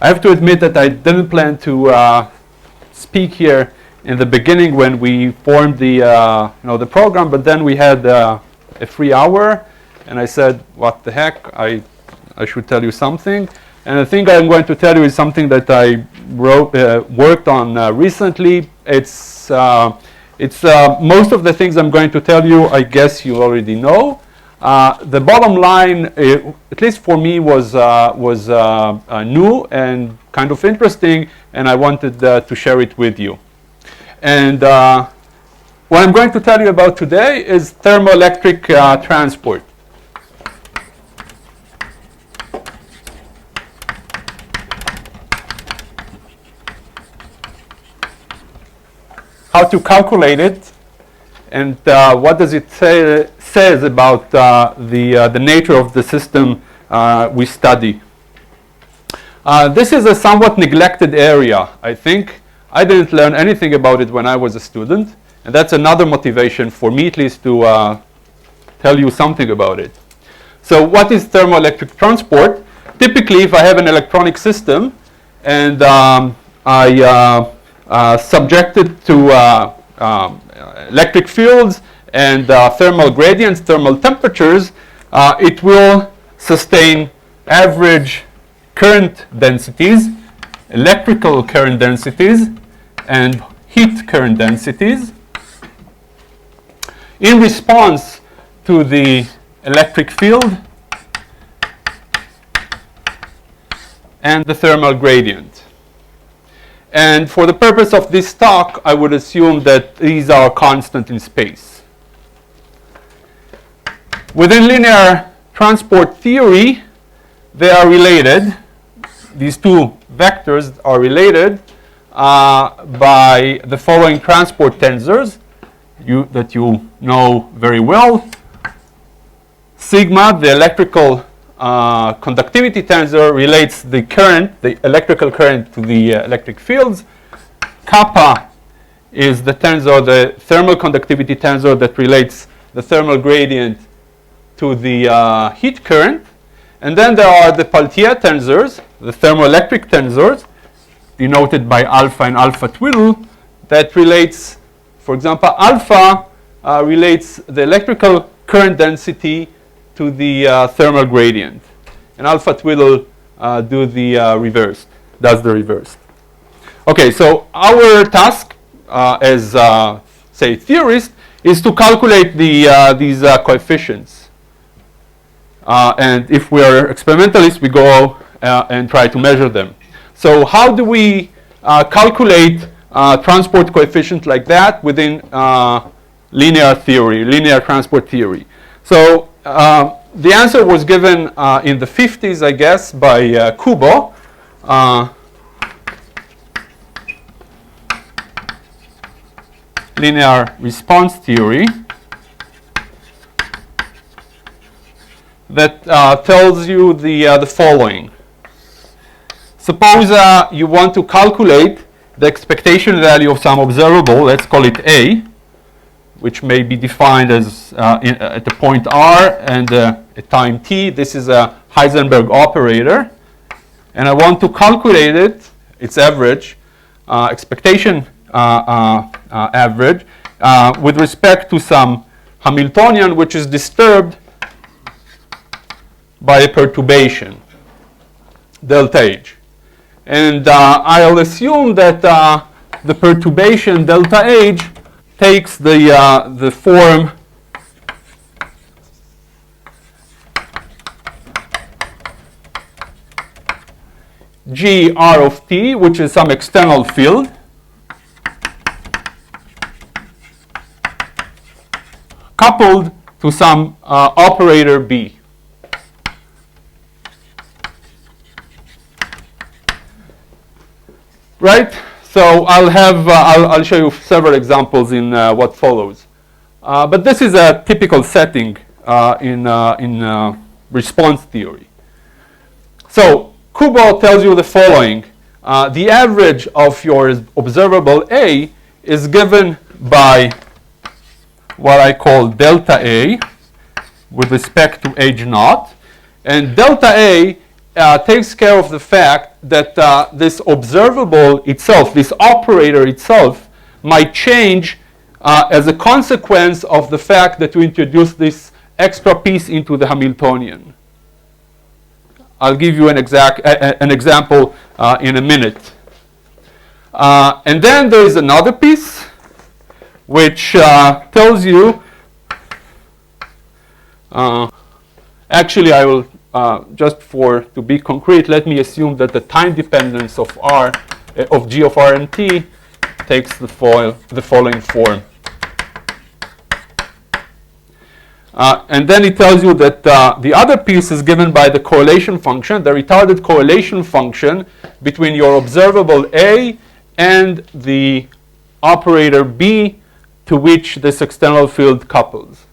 I have to admit that I didn't plan to speak here in the beginning when we formed the the program, but then we had a free hour, and I said, what the heck, I should tell you something. And the thing I'm going to tell you is something that I worked on recently. It's most of the things I'm going to tell you, I guess you already know. The bottom line, at least for me, was new and kind of interesting, and I wanted to share it with you. And what I'm going to tell you about today is thermoelectric transport. How to calculate it, and what does it says about the nature of the system we study. This is a somewhat neglected area, I think. I didn't learn anything about it when I was a student, and that's another motivation for me, at least, to tell you something about it. So what is thermoelectric transport? Typically, if I have an electronic system and I subject it to electric fields and thermal gradients, thermal temperatures, it will sustain average current densities, electrical current densities, and heat current densities in response to the electric field and the thermal gradient. And for the purpose of this talk, I would assume that these are constant in space. Within linear transport theory, they are related. These two vectors are related by the following transport tensors that you know very well. Sigma, the electrical conductivity tensor, relates the current, the electrical current, to the electric fields. Kappa is the tensor, the thermal conductivity tensor, that relates the thermal gradient to the heat current. And then there are the Peltier tensors, the thermoelectric tensors, denoted by alpha and alpha twiddle, that relates, for example, alpha relates the electrical current density to the thermal gradient, and alpha twiddle does the reverse. Okay, so our task as say theorists is to calculate these coefficients, and if we are experimentalists, we go and try to measure them. So how do we calculate transport coefficient like that within linear theory, linear transport theory? So the answer was given in the 50s, I guess, by Kubo. Linear response theory that tells you the following. Suppose you want to calculate the expectation value of some observable, let's call it A, which may be defined as at a point R and a time t. This is a Heisenberg operator. And I want to calculate it, its average, expectation average, with respect to some Hamiltonian which is disturbed by a perturbation, delta H. And I'll assume that the perturbation delta H takes the form G R of t, which is some external field, coupled to some operator B. Right? So I'll show you several examples in what follows. But this is a typical setting in response theory. So Kubo tells you the following. The average of your observable A is given by what I call delta A with respect to H naught. And delta A takes care of the fact that this observable itself, this operator itself, might change as a consequence of the fact that we introduce this extra piece into the Hamiltonian. I'll give you an example in a minute. And then there is another piece which tells you, actually I will, just to be concrete, let me assume that the time dependence of G of R and T takes the following form. And then it tells you that the other piece is given by the correlation function, the retarded correlation function between your observable A and the operator B to which this external field couples.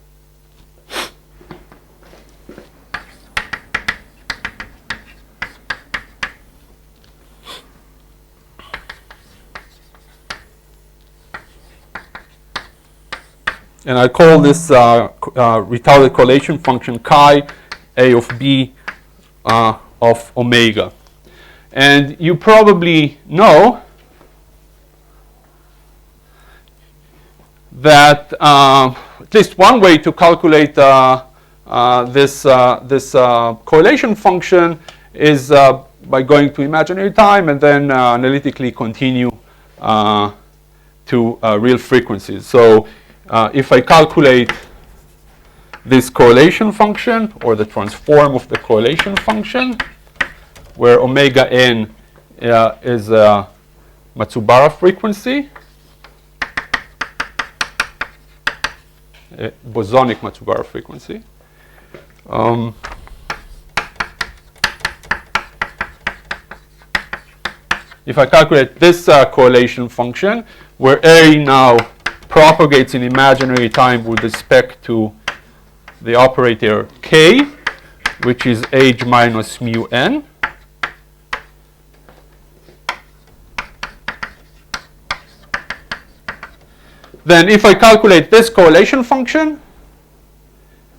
And I call this retarded correlation function chi A of B of omega. And you probably know that at least one way to calculate this correlation function is by going to imaginary time and then analytically continue to real frequencies. So if I calculate this correlation function, or the transform of the correlation function, where omega n is a Matsubara frequency, a bosonic Matsubara frequency. If I calculate this correlation function, where A now propagates in imaginary time with respect to the operator k, which is h minus mu n. Then if I calculate this correlation function,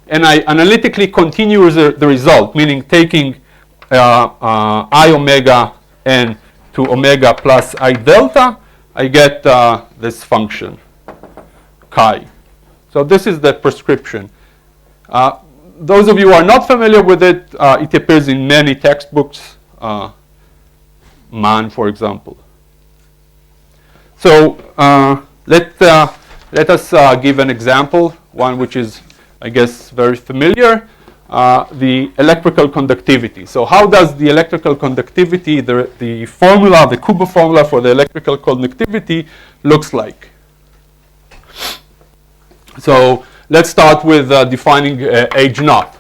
and I analytically continue the result, meaning taking I omega n to omega plus I delta, I get this function, chi. So this is the prescription. Those of you who are not familiar with it, it appears in many textbooks, Mann, for example. So let us give an example, one which is, I guess, very familiar, the electrical conductivity. So how does the electrical conductivity, the formula, the Kubo formula for the electrical conductivity looks like? So let's start with defining H naught.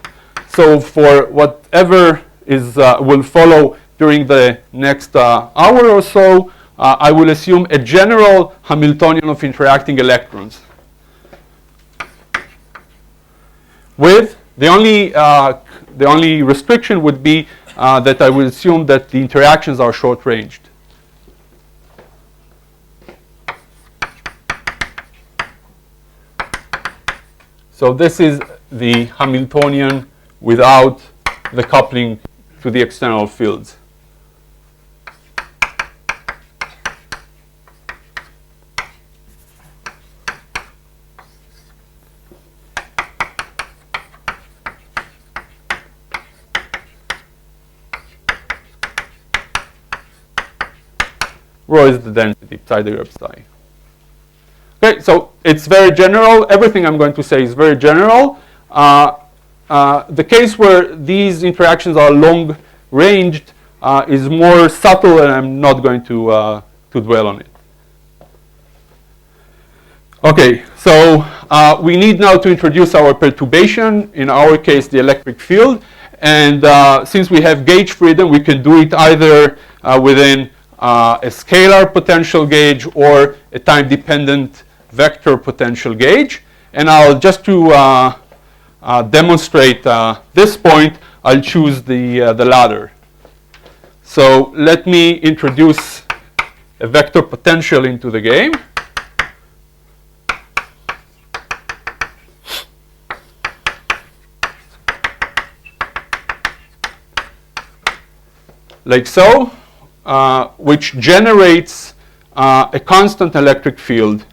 So for whatever will follow during the next hour or so, I will assume a general Hamiltonian of interacting electrons. With the only restriction would be that I will assume that the interactions are short-ranged. So this is the Hamiltonian without the coupling to the external fields. Rho is the density, psi divided by psi. Okay, so it's very general. Everything I'm going to say is very general. The case where these interactions are long-ranged is more subtle, and I'm not going to dwell on it. Okay, so we need now to introduce our perturbation, in our case the electric field. And since we have gauge freedom, we can do it either within a scalar potential gauge or a time-dependent vector potential gauge. And I'll just to demonstrate this point, I'll choose the latter. So let me introduce a vector potential into the game. like so, which generates a constant electric field,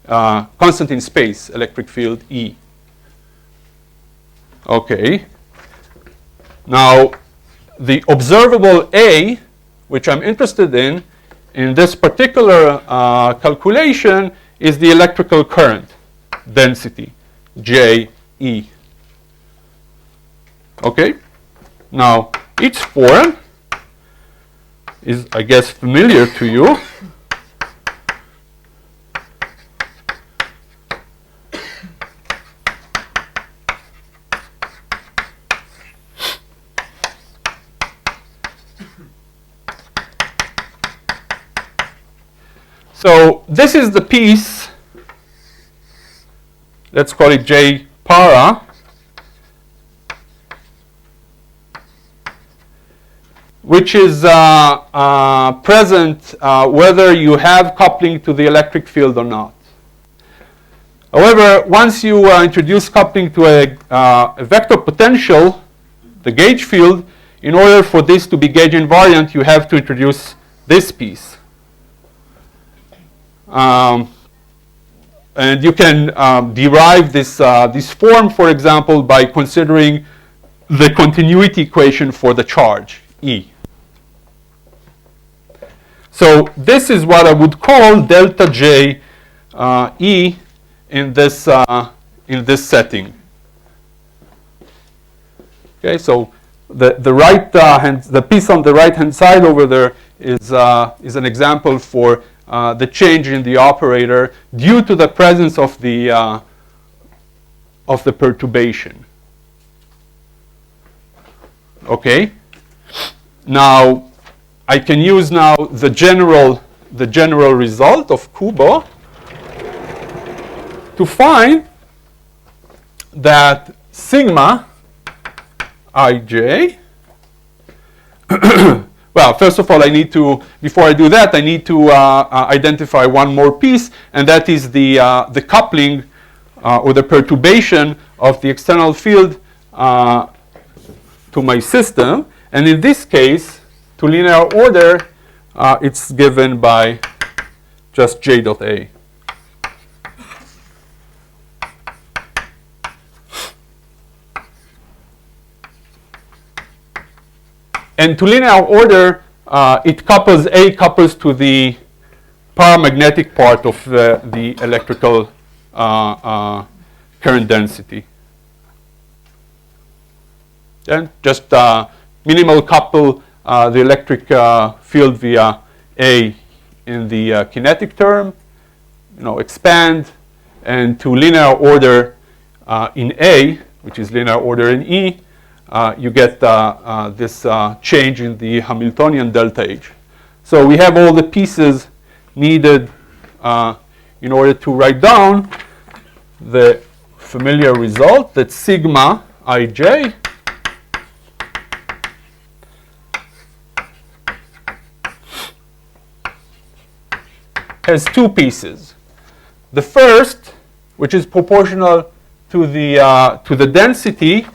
constant in space electric field E. Okay. Now, the observable A, which I'm interested in this particular calculation, is the electrical current density, JE. Okay? Now, its form is, I guess, familiar to you. So this is the piece, let's call it J para, which is present whether you have coupling to the electric field or not. However, once you introduce coupling to a vector potential, the gauge field, in order for this to be gauge invariant, you have to introduce this piece. And you can derive this form, for example, by considering the continuity equation for the charge, E. So this is what I would call delta J E in this setting. Okay, so the piece on the right-hand side over there is an example for the change in the operator due to the presence of the perturbation. Okay. Now I can use now the general result of Kubo to find that sigma ij. Well, first of all, I need to, before I do that, I need to identify one more piece, and that is the coupling or the perturbation of the external field to my system. And in this case, to linear order, it's given by just J dot A. And to linear order, it couples, A couples to the paramagnetic part of the electrical current density. Then just minimal couple the electric field via A in the kinetic term, expand, and to linear order in A, which is linear order in E, you get this change in the Hamiltonian delta H. So we have all the pieces needed in order to write down the familiar result that sigma ij has two pieces. The first, which is proportional to the density,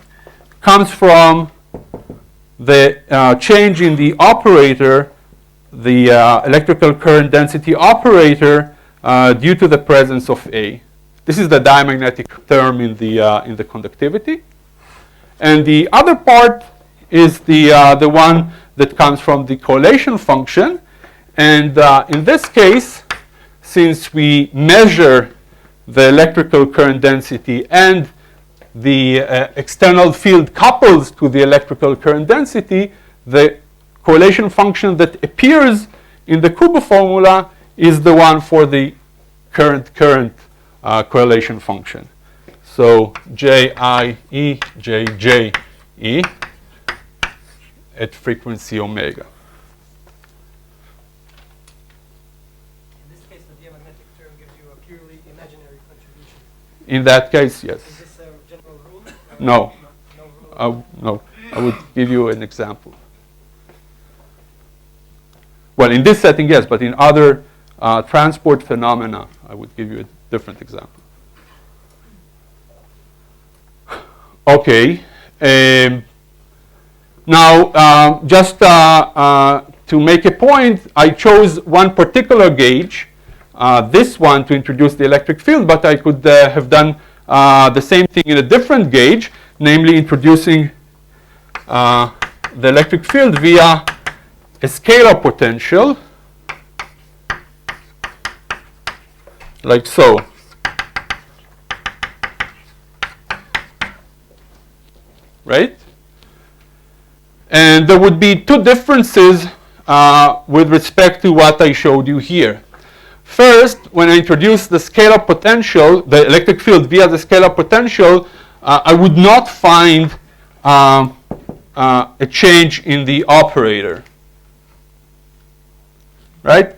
comes from the change in the operator, the electrical current density operator, due to the presence of A. This is the diamagnetic term in the conductivity. And the other part is the one that comes from the correlation function. And in this case, since we measure the electrical current density and the external field couples to the electrical current density, the correlation function that appears in the Kubo formula is the one for the current correlation function. So JIE, JJE at frequency omega. In this case, the diamagnetic term gives you a purely imaginary contribution. In that case, yes. Is this a general rule? No. No rule? No. I would give you an example. Well, in this setting, yes, but in other transport phenomena, I would give you a different example. Okay. Now, just to make a point, I chose one particular gauge, this one, to introduce the electric field, but I could have done the same thing in a different gauge, namely introducing the electric field via a scalar potential, like so. Right? And there would be two differences with respect to what I showed you here. First, when I introduce the scalar potential, the electric field via the scalar potential, I would not find a change in the operator. Right?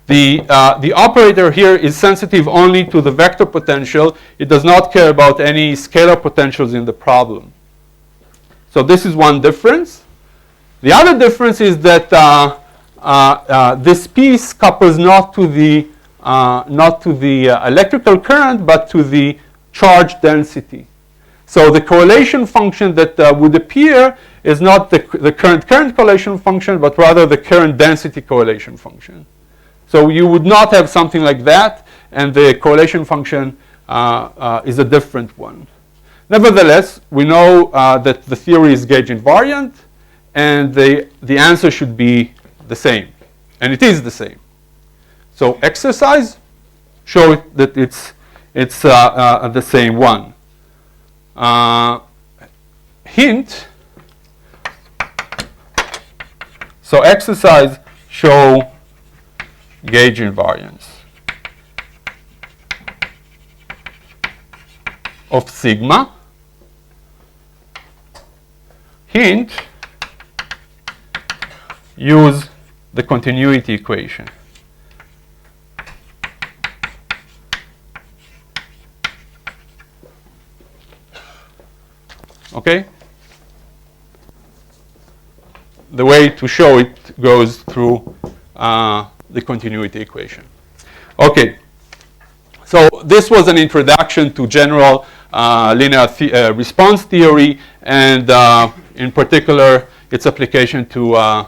The operator here is sensitive only to the vector potential. It does not care about any scalar potentials in the problem. So this is one difference. The other difference is that this piece couples not to the electrical current, but to the charge density. So the correlation function that would appear is not the current correlation function, but rather the current density correlation function. So you would not have something like that, and the correlation function is a different one. Nevertheless, we know that the theory is gauge invariant, and the answer should be the same. And it is the same. So exercise, show that it's the same one. Hint, so exercise, show gauge invariance of sigma. Hint, use the continuity equation. Okay? The way to show it goes through the continuity equation. Okay. So this was an introduction to general linear response theory, and in particular its application to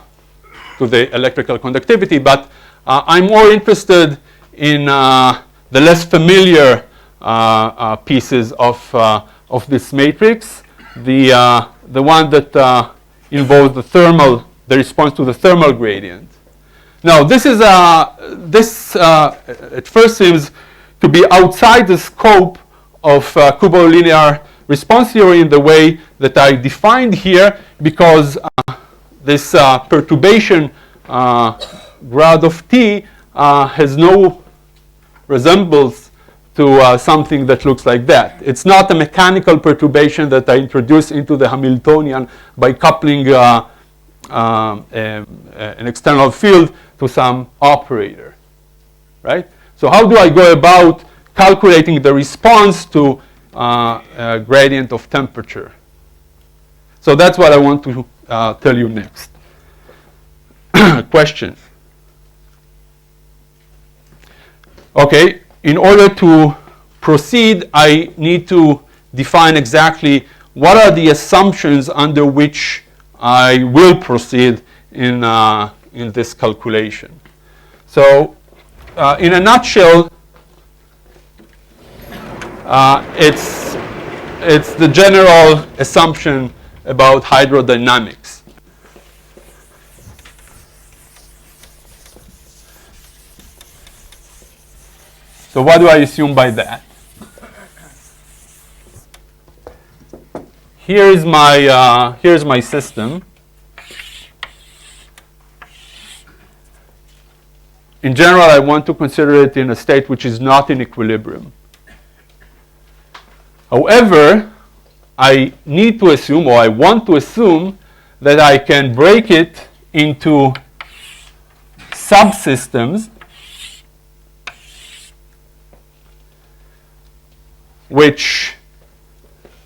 the electrical conductivity. But I'm more interested in the less familiar pieces of this matrix, the one that involves the response to the thermal gradient. Now, this is at first seems to be outside the scope of cubo-linear response theory in the way that I defined here, because this perturbation grad of t has no resemblance to something that looks like that. It's not a mechanical perturbation that I introduce into the Hamiltonian by coupling an external field to some operator, right? So how do I go about calculating the response to a gradient of temperature? So that's what I want to tell you next. Questions? Okay, in order to proceed, I need to define exactly what are the assumptions under which I will proceed in this calculation. So in a nutshell, it's the general assumption about hydrodynamics. So what do I assume by that? Here's my system. In general, I want to consider it in a state which is not in equilibrium. However, I need to assume, or I want to assume, that I can break it into subsystems which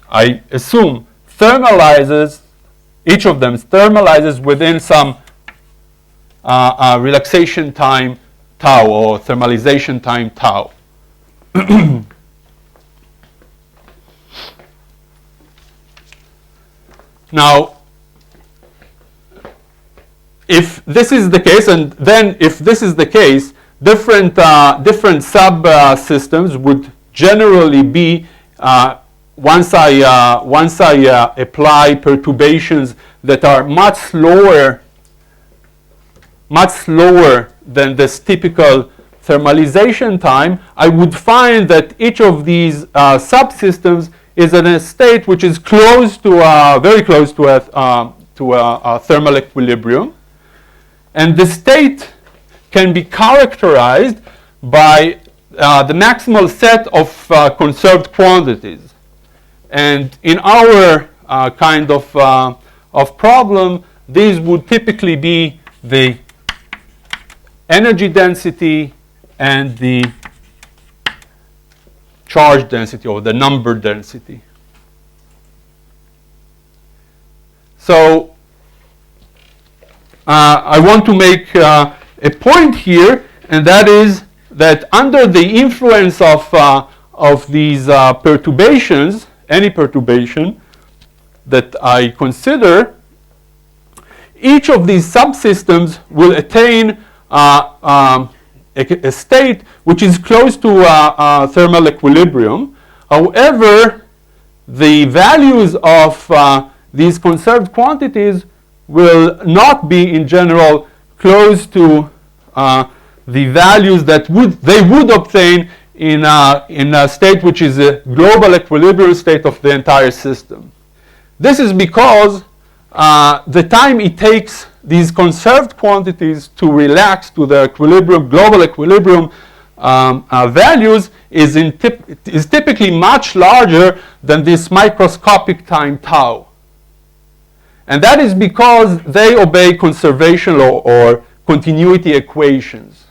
I assume thermalizes, each of them thermalizes within some relaxation time tau, or thermalization time tau. Now, if this is the case, and then if this is the case, different subsystems would generally be, once I apply perturbations that are much slower than this typical thermalization time, I would find that each of these subsystems is in a state which is close to, very close to a thermal equilibrium. And the state can be characterized by the maximal set of conserved quantities. And in our kind of problem, these would typically be the energy density and the charge density, or the number density. So I want to make a point here, and that is that under the influence of these perturbations, any perturbation that I consider, each of these subsystems will attain a state which is close to thermal equilibrium. However, the values of these conserved quantities will not be in general close to the values that they would obtain in a state which is a global equilibrium state of the entire system. This is because the time it takes these conserved quantities to relax to the equilibrium, global equilibrium values is typically much larger than this microscopic time tau. And that is because they obey conservation law or continuity equations,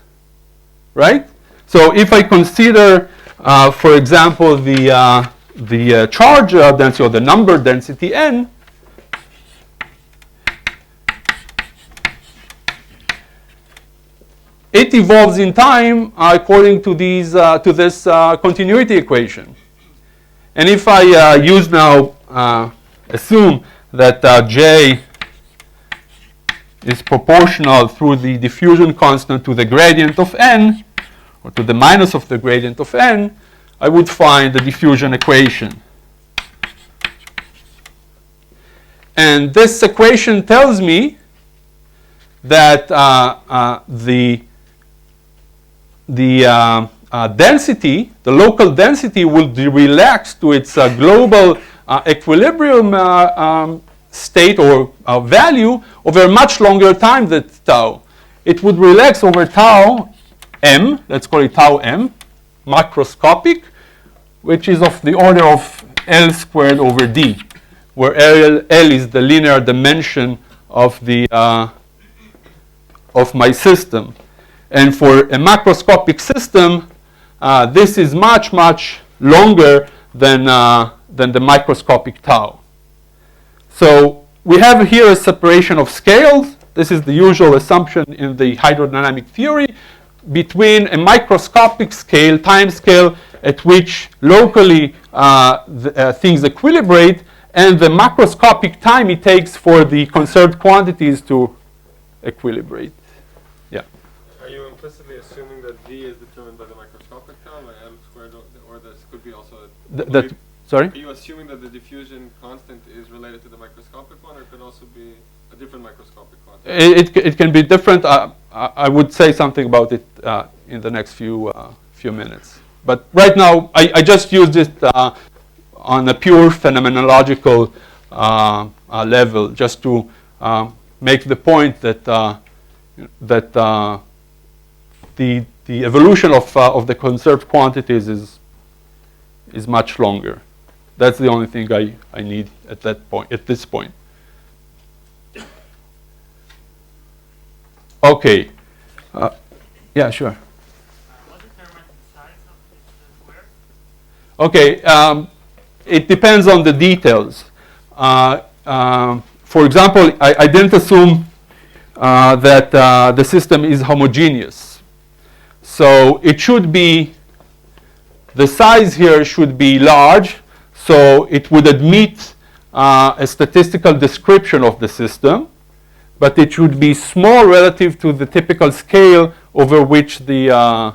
right? So if I consider, for example, the charge density or the number density n, it evolves in time according to these to this continuity equation. And if I use now assume that J is proportional through the diffusion constant to the gradient of n, or to the minus of the gradient of n, I would find the diffusion equation. And this equation tells me that the density, the local density, will be relaxed to its global equilibrium state or value over a much longer time than tau. It would relax over tau m, let's call it tau m, macroscopic, which is of the order of L squared over D, where L is the linear dimension of the of my system. And for a macroscopic system, this is much, much longer than the microscopic tau. So we have here a separation of scales. This is the usual assumption in the hydrodynamic theory between a microscopic scale, time scale, at which locally things equilibrate, and the macroscopic time it takes for the conserved quantities to equilibrate. Yeah. Are you implicitly assuming that D is determined by the microscopic tau, by M squared, or this could be also Sorry? Are you assuming that the diffusion constant is related to the microscopic one, or it could also be a different microscopic constant? It can be different. I would say something about it in the next few minutes. But right now, I just used it on a pure phenomenological level, just to make the point that the evolution of the conserved quantities is much longer. That's the only thing I need at that point, at this point. Okay. Yeah, sure. What determines the size of the square? Okay. It depends on the details. For example, I didn't assume that the system is homogeneous. So it should be, the size here should be large, so it would admit a statistical description of the system. but it should be small relative to the typical scale over which the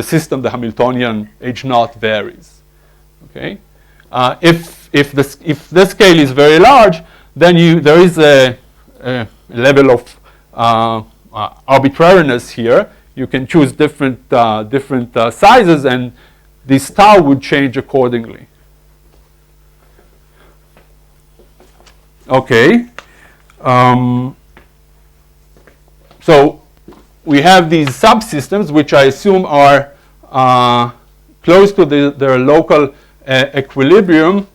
system, the Hamiltonian H0 varies. Okay, if the scale is very large, then there is a level of arbitrariness here. You can choose different sizes, and this tau would change accordingly. Okay. So we have these subsystems, which I assume are close to their local equilibrium,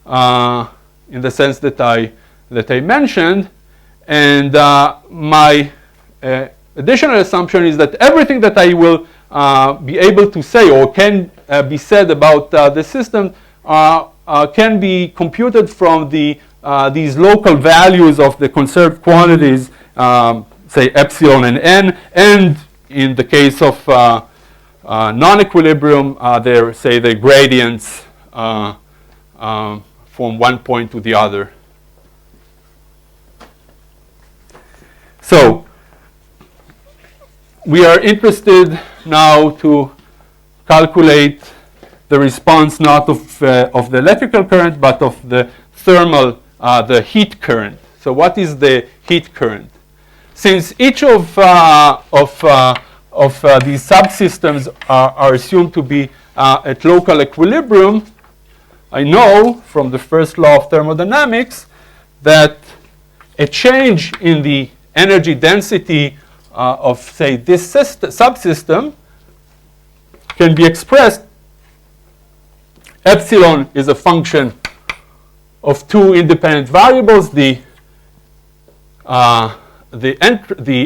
in the sense that I mentioned. And my additional assumption is that everything that I will be able to say or can be said about the system can be computed from these local values of the conserved quantities, say epsilon and n, and in the case of non-equilibrium, the gradients from one point to the other. So we are interested now to calculate the response not of the electrical current, but of the thermal, the heat current. So what is the heat current? Since each of these subsystems are assumed to be at local equilibrium, I know from the first law of thermodynamics that a change in the energy density of, say, this subsystem can be expressed. Epsilon is a function of two independent variables, the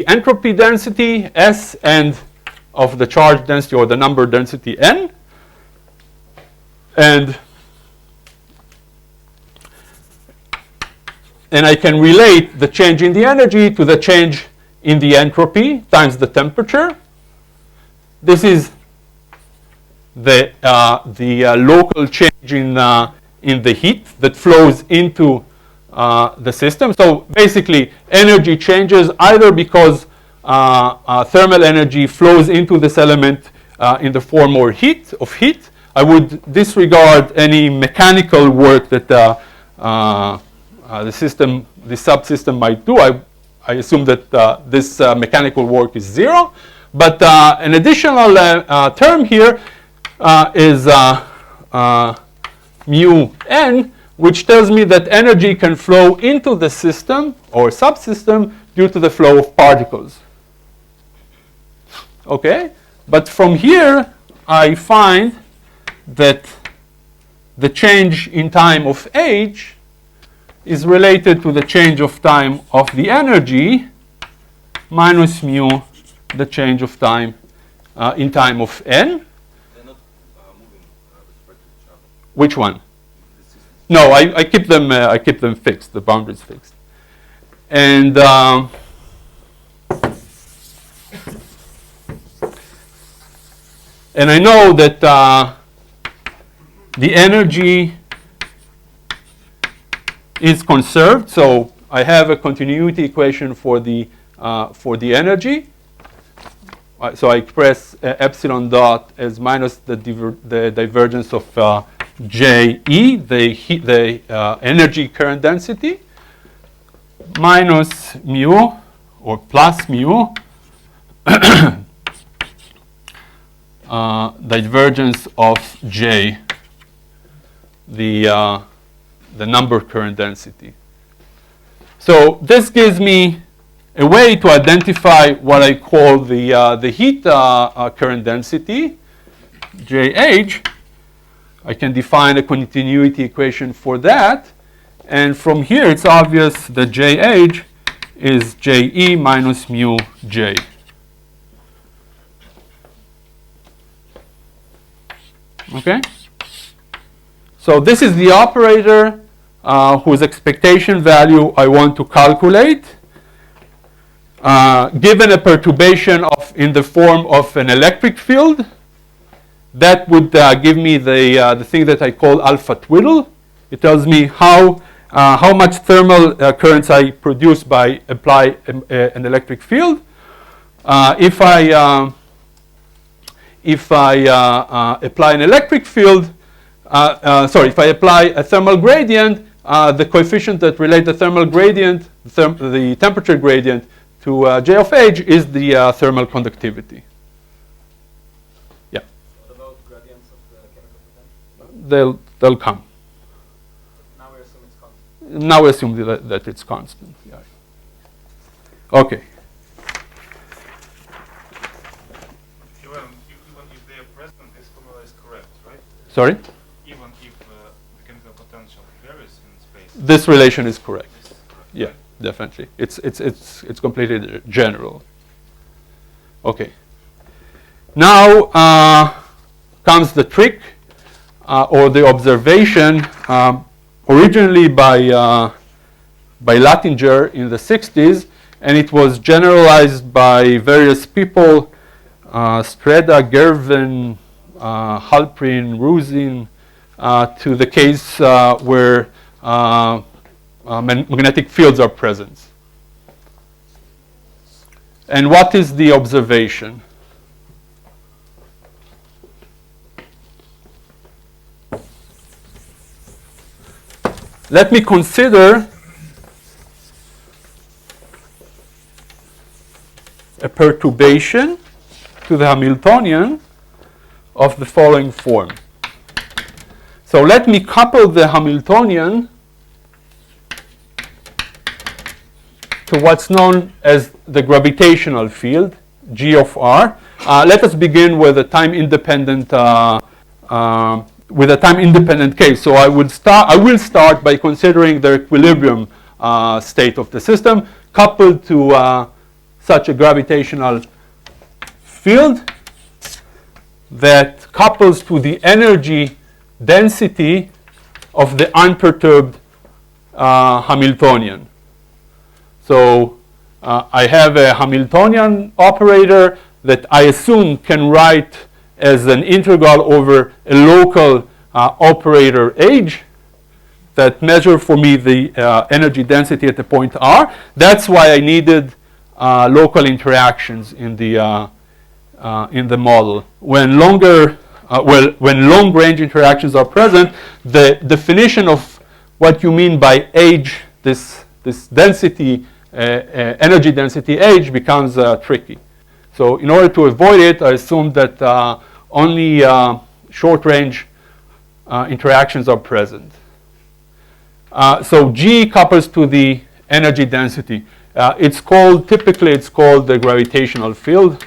entropy density S and of the charge density or the number density N. And I can relate the change in the energy to the change in the entropy times the temperature. This is the local change in the heat that flows into the system. So basically, energy changes either because thermal energy flows into this element in the form of heat. I would disregard any mechanical work that the subsystem might do. I assume that this mechanical work is zero. But an additional term here is mu n, which tells me that energy can flow into the system or subsystem due to the flow of particles. Okay? But from here, I find that the change in time of h is related to the change of time of the energy minus mu, the change of time in time of n. They're not moving respect to each other. Which one? No, I keep them fixed, the boundaries fixed. And I know that the energy is conserved, so I have a continuity equation for the energy. So I express epsilon dot as minus the divergence of JE, the energy current density, minus mu or plus mu divergence of J, the number current density. So this gives me a way to identify what I call the heat current density, JH. I can define a continuity equation for that. And from here, it's obvious that JH is JE minus mu J. Okay? So this is the operator whose expectation value I want to calculate. Given a perturbation in the form of an electric field, that would give me the thing that I call alpha twiddle. It tells me how how much thermal currents I produce by apply an electric field. If I apply an electric field, if I apply a thermal gradient, the coefficient that relates the thermal gradient, the temperature gradient to J of H is the thermal conductivity. Yeah. What about gradients of the chemical potential? They'll come. Now we assume it's constant. Now we assume that it's constant. Yeah. Okay. Even if they are present, this formula is correct, right? Sorry? Even if the chemical potential varies in space. This relation is correct. This is correct, Yeah, right? definitely. It's completely general. Okay. Now comes the trick or the observation. Originally by Lattinger in the 60s, and it was generalized by various people, Streda, Gervin, Halprin, Ruzin, to the case where magnetic fields are present. And what is the observation? Let me consider a perturbation to the Hamiltonian of the following form. So let me couple the Hamiltonian to what's known as the gravitational field, G of R. Let us begin with a time-independent case. So I will start by considering the equilibrium state of the system coupled to such a gravitational field that couples to the energy density of the unperturbed Hamiltonian. So I have a Hamiltonian operator that I assume can write as an integral over a local operator H that measure for me the energy density at the point R. That's why I needed local interactions in the model. When when long range interactions are present, the definition of what you mean by H, this density, energy density H, becomes tricky. So in order to avoid it, I assume that only short range interactions are present. So G couples to the energy density. Typically it's called the gravitational field.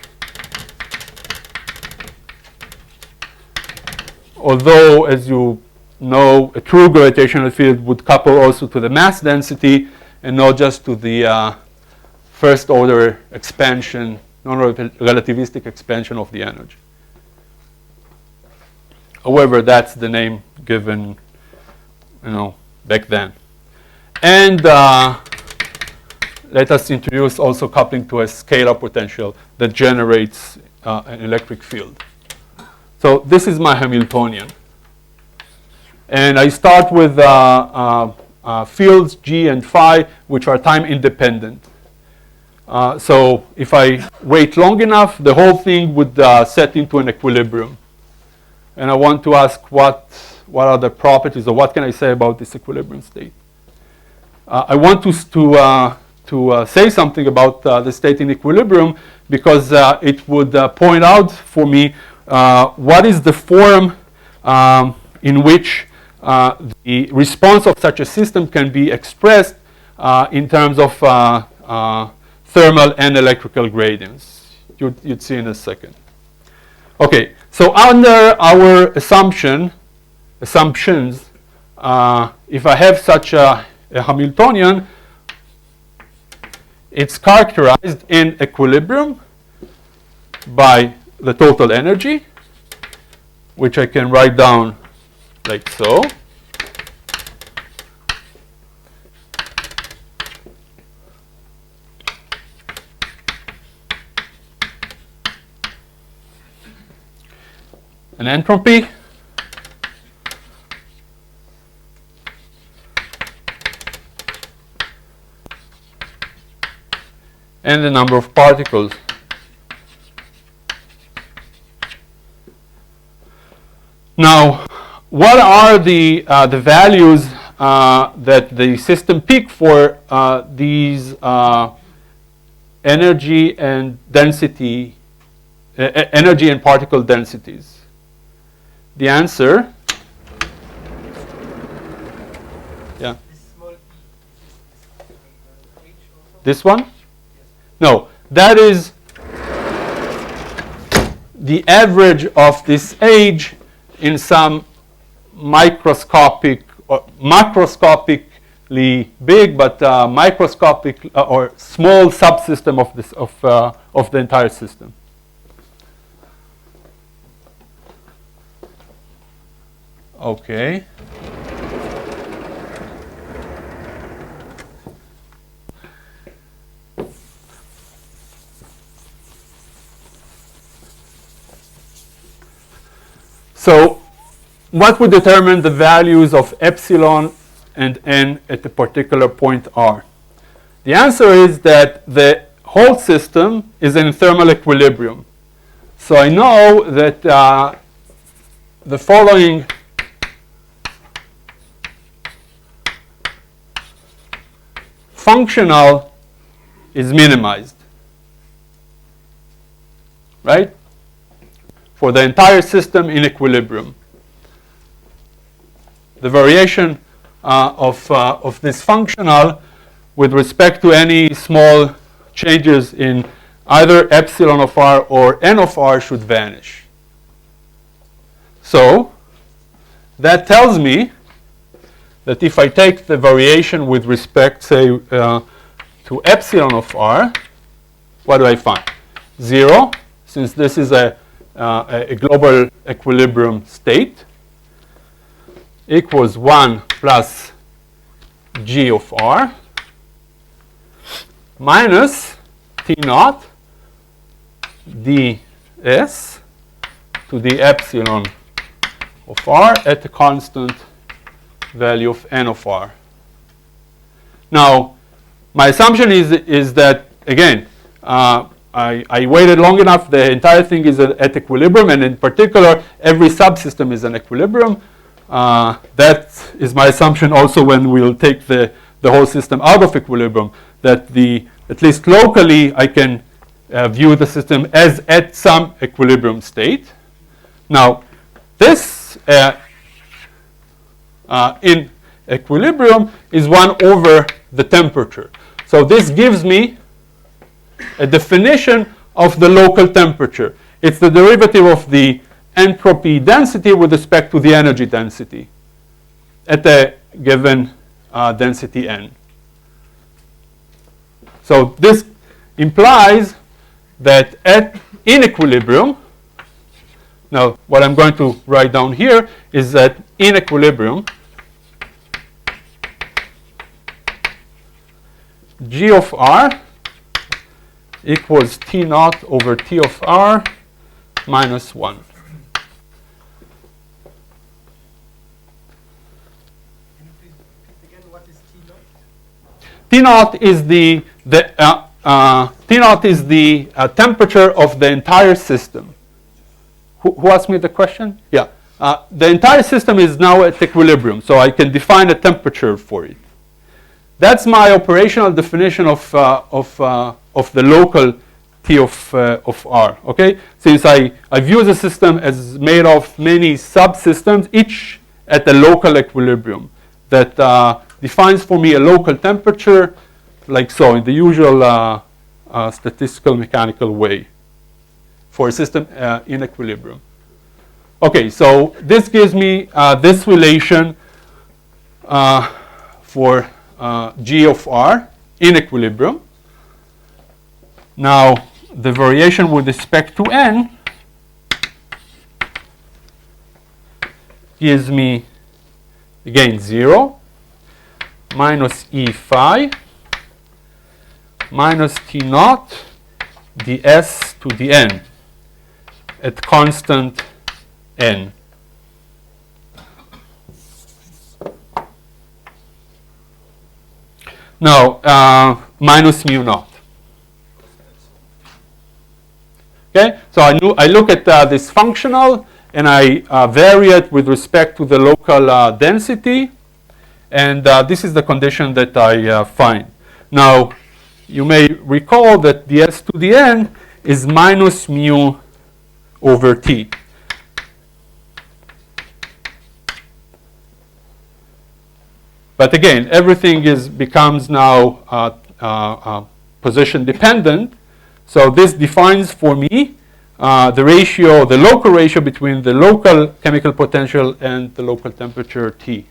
Although, as you know, a true gravitational field would couple also to the mass density and not just to the first order expansion, non-relativistic expansion of the energy. However, that's the name given, back then. And let us introduce also coupling to a scalar potential that generates an electric field. So this is my Hamiltonian. And I start with fields G and phi, which are time independent. So if I wait long enough, the whole thing would set into an equilibrium. And I want to ask what are the properties, or what can I say about this equilibrium state? I want to say something about the state in equilibrium because it would point out for me what is the form in which the response of such a system can be expressed in terms of thermal and electrical gradients. You'd see in a second. Okay, so under our assumptions, if I have such a Hamiltonian, it's characterized in equilibrium by the total energy, which I can write down like so. An entropy and the number of particles. Now, what are the values that the system peak for these energy and density, energy and particle densities? The answer, yeah. This small e, is this h also? This one? No, that is the average of this age in some microscopic or macroscopically big, but microscopic or small subsystem of this of the entire system. Okay. So what would determine the values of epsilon and n at a particular point R? The answer is that the whole system is in thermal equilibrium. So I know that the following functional is minimized, right? For the entire system in equilibrium. The variation of this functional with respect to any small changes in either epsilon of r or n of r should vanish. So that tells me that if I take the variation with respect, say, to epsilon of r, what do I find? 0, since this is a global equilibrium state, equals 1 plus g of r minus t naught ds to the epsilon of r at a constant value of n of r. Now, my assumption is that, again, I waited long enough, the entire thing is at equilibrium, and in particular, every subsystem is an equilibrium. That is my assumption also when we'll take the whole system out of equilibrium, that at least locally, I can view the system as at some equilibrium state. Now, this in equilibrium is 1 over the temperature. So this gives me a definition of the local temperature. It's the derivative of the entropy density with respect to the energy density at a given density n. So this implies that in equilibrium, now what I'm going to write down here is that in equilibrium, g of r equals t naught over t of r minus 1. Can you please repeat again what is T naught? T naught is the temperature of the entire system. Who asked me the question? Yeah. The entire system is now at equilibrium, so I can define a temperature for it. That's my operational definition of the local T of R. Okay, since I view the system as made of many subsystems, each at a local equilibrium that defines for me a local temperature, like so, in the usual statistical mechanical way for a system in equilibrium. Okay, so this gives me this relation for g of r in equilibrium. Now, the variation with respect to n gives me, again, 0 minus E phi minus T naught ds to the n at constant n. Now, minus mu naught. Okay, so I look at this functional and I vary it with respect to the local density, and this is the condition that I find. Now, you may recall that the S to the n is minus mu over t. But again, everything becomes now position dependent. So this defines for me the local ratio between the local chemical potential and the local temperature T.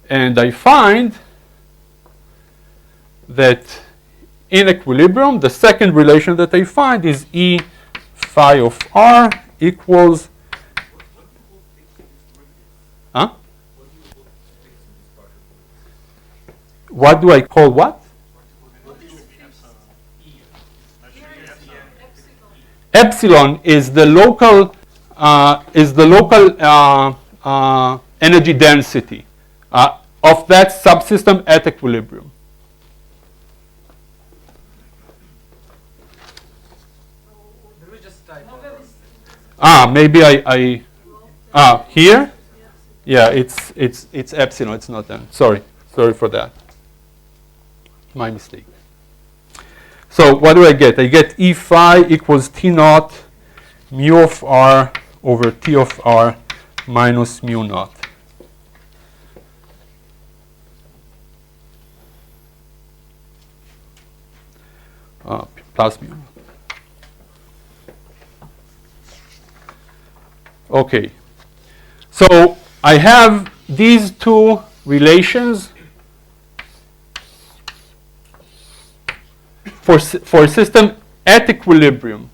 And I find that in equilibrium, the second relation that I find is E phi of R equals, huh? What do I call what? Epsilon is the local energy density of that subsystem at equilibrium. There is just type. Maybe here? Yeah, it's epsilon, it's not n. Sorry for that. My mistake. So what do I get? I get E phi equals T naught mu of R over T of R minus mu naught. Plus mu. Okay. So I have these two relations for a system at equilibrium.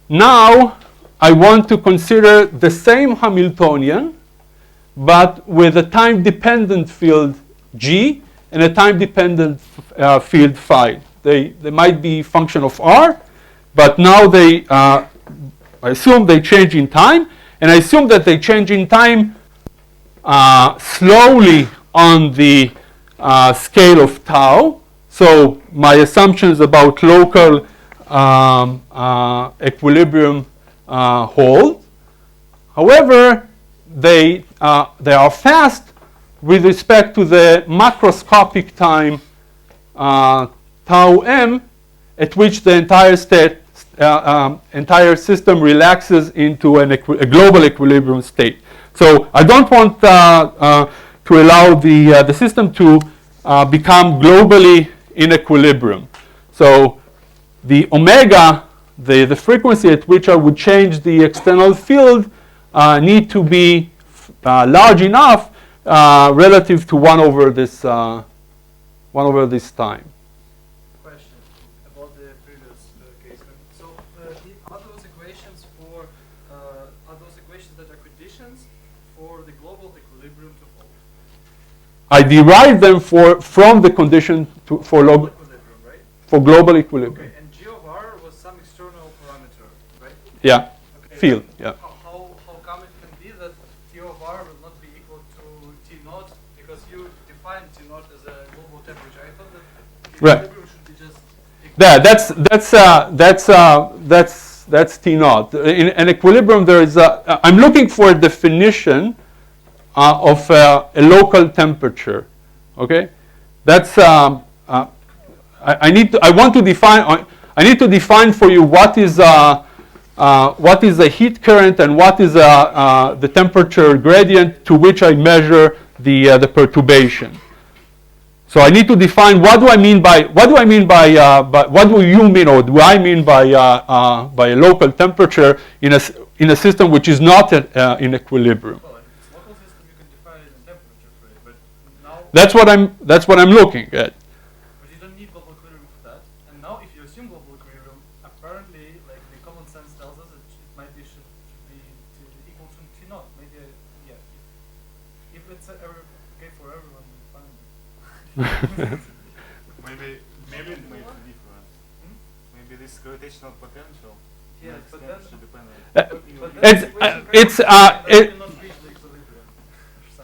Now I want to consider the same Hamiltonian, but with a time-dependent field G and a time-dependent field phi. They might be function of R, but now I assume they change in time, and I assume that they change in time slowly on the scale of tau. So my assumptions about local equilibrium hold. However, they are fast with respect to the macroscopic time tau m, at which the entire system relaxes into a global equilibrium state. So I don't want to allow the system to become globally in equilibrium. So the omega, the frequency at which I would change the external field, need to be large enough relative to 1 over this time. Question about the previous case. So are those equations that are conditions for the global equilibrium to hold? I derive them from the condition for global equilibrium. Okay, and G of R was some external parameter, right? Yeah, Okay. field. Yeah. How come it can be that T of R will not be equal to T naught, because you define T naught as a global temperature? I thought that Right. equilibrium should be just That's T naught. In an equilibrium, there is I'm looking for a definition of a local temperature. Okay, that's I need to define for you what is a heat current and what is the temperature gradient to which I measure the perturbation. So I need to define what do you mean, or do I mean by a local temperature in a system which is not in equilibrium. well, in its local system you can define it in temperature for it, but now That's what I'm looking at. but you don't need global equilibrium for that. And now if you assume global equilibrium, apparently like the common sense tells us that it might be should be equal to T naught. Maybe yeah. If it's okay for everyone, fine. Maybe it may be different. Maybe this gravitational potential Yes, makes but temperature dependent. It's not reach the equilibrium.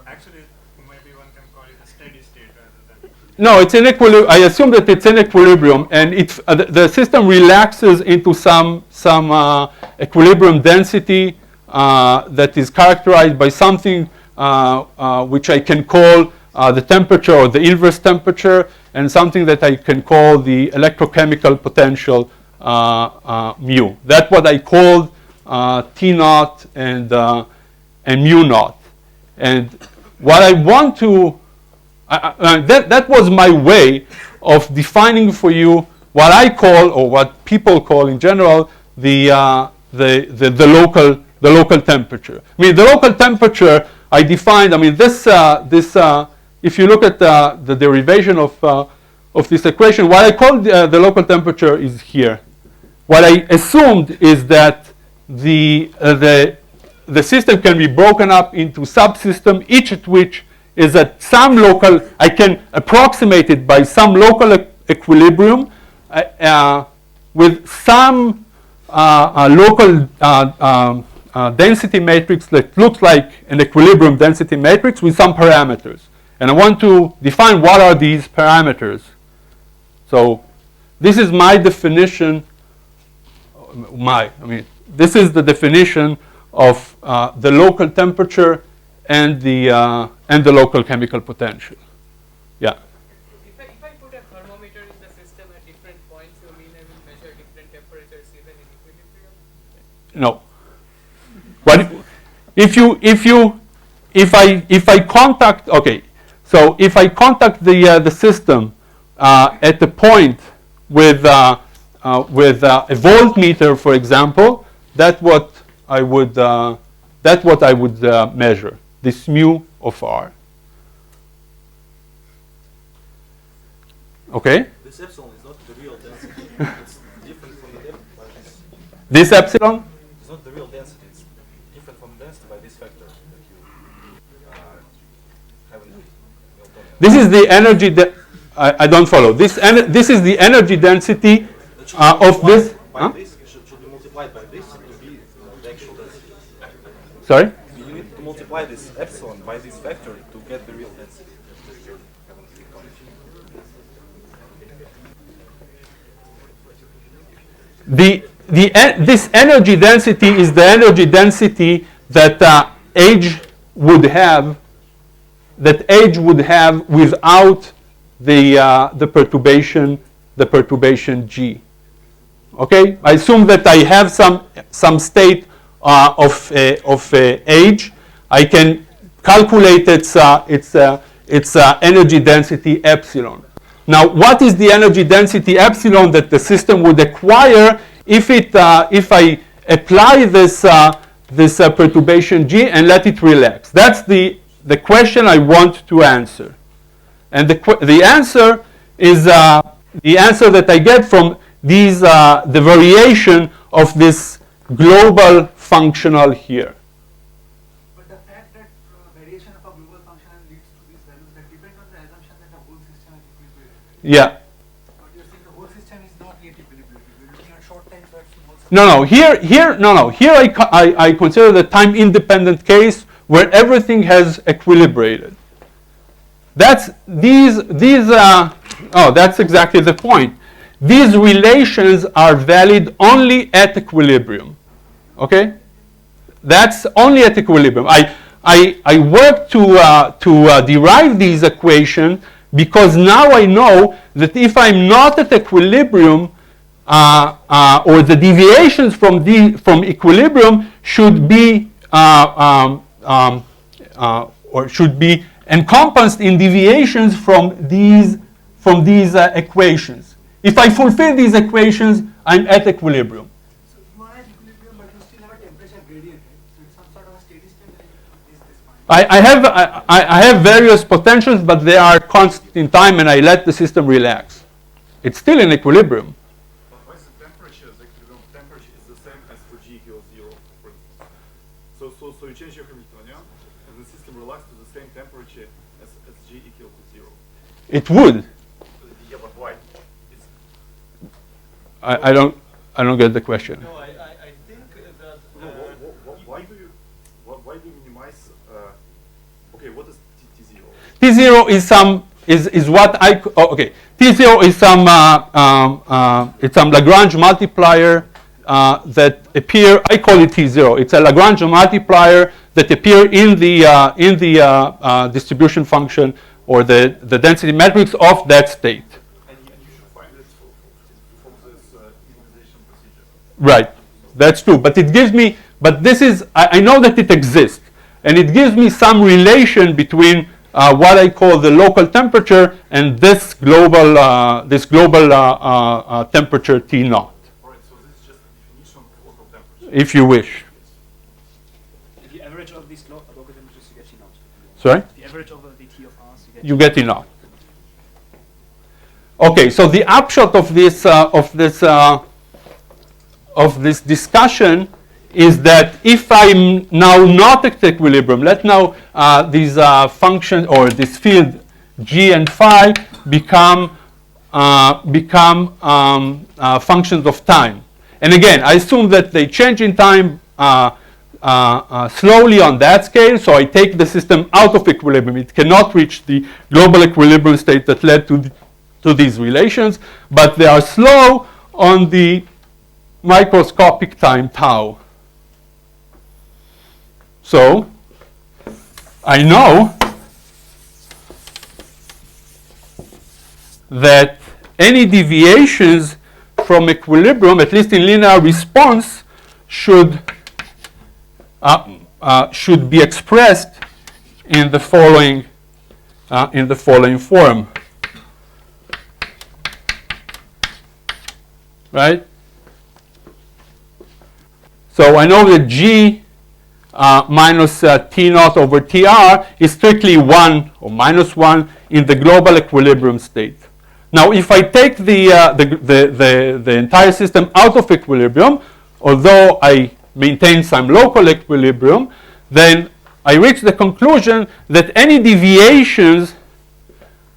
Actually, maybe one can call it a steady state rather than. No, it's in equilibrium. I assume that it's in equilibrium, and the system relaxes into some equilibrium density that is characterized by something which I can call the temperature or the inverse temperature, and something that I can call the electrochemical potential mu. That's what I called T naught and mu naught. And what I want to that was my way of defining for you what I call, or what people call in general, the local temperature. I mean, the local temperature I defined. I mean, this if you look at the derivation of this equation, what I call the local temperature is here. What I assumed is that the system can be broken up into subsystems, each of which is at some local, I can approximate it by some local equilibrium with some local density matrix that looks like an equilibrium density matrix with some parameters. And I want to define what are these parameters. So this is my definition. This is the definition of the local temperature and the local chemical potential. Yeah. If I put a thermometer in the system at different points, you mean I will measure different temperatures even in equilibrium? No. But if I contact, okay, so if I contact the system at the point with a voltmeter, for example, that's what I would measure, this mu of R. Okay? This epsilon is not the real density. It's different from the density by this. This epsilon? It's not the real density. It's different from the density by this factor that you have in the This is the energy I don't follow. This is the energy density of this. By this should be multiplied by this to be the actual density. Sorry? You need to multiply this epsilon by this factor to get the real density. This energy density is the energy density that H would have, without the perturbation G. Okay, I assume that I have some state of H. I can calculate its energy density epsilon. Now, what is the energy density epsilon that the system would acquire if I apply this perturbation G and let it relax? That's the question I want to answer, and the answer is the answer that I get from the variation of this global functional here. But the fact that variation of a global functional leads to these values, that depend on the assumption that the whole system is equilibrium. Yeah. But you're saying the whole system is not yet equilibrium. We're looking at short time flucts in whole system. No. Here I consider the time-independent case where everything has equilibrated. That's exactly the point. These relations are valid only at equilibrium. Okay? That's only at equilibrium. I work to derive these equations because now I know that if I'm not at equilibrium, or the deviations from equilibrium should be or should be encompassed in deviations from these equations. If I fulfill these equations, I'm at equilibrium. So you are at equilibrium, but you still have a temperature gradient, right? So it's some sort of a steady state that is this fine. I have various potentials, but they are constant in time, and I let the system relax. It's still in equilibrium. But why is the temperature, the equilibrium temperature is the same as for G equals 0, for instance. So you change your Hamiltonian, and the system relaxes to the same temperature as G equal to 0. It would. Yeah, but why? I don't get the question. No, I think that. Why do you minimize? Okay, what is T0? T0 is what okay. T0 is some it's some Lagrange multiplier that appear. I call it T0. It's a Lagrange multiplier that appear in the distribution function or the density matrix of that state. And you should find this from this equalization procedure. Right, that's true. But it gives me. But this is. I know that it exists, and it gives me some relation between what I call the local temperature and this global temperature T naught. Right. So this is just a definition of local temperature. If you wish. If you average all these local temperatures, you get T naught. Sorry? If you average over the T of R's, You get T naught. Okay, so the upshot of this discussion is that if I'm now not at equilibrium, let now these function or this field g and phi become functions of time. And again, I assume that they change in time slowly on that scale. So I take the system out of equilibrium. It cannot reach the global equilibrium state that led to these relations, but they are slow on the microscopic time tau. So I know that any deviations from equilibrium, at least in linear response, should be expressed in the following form. Right? So I know that G minus T naught over TR is strictly 1 or minus 1 in the global equilibrium state. Now, if I take the entire system out of equilibrium, although I maintain some local equilibrium, then I reach the conclusion that any deviations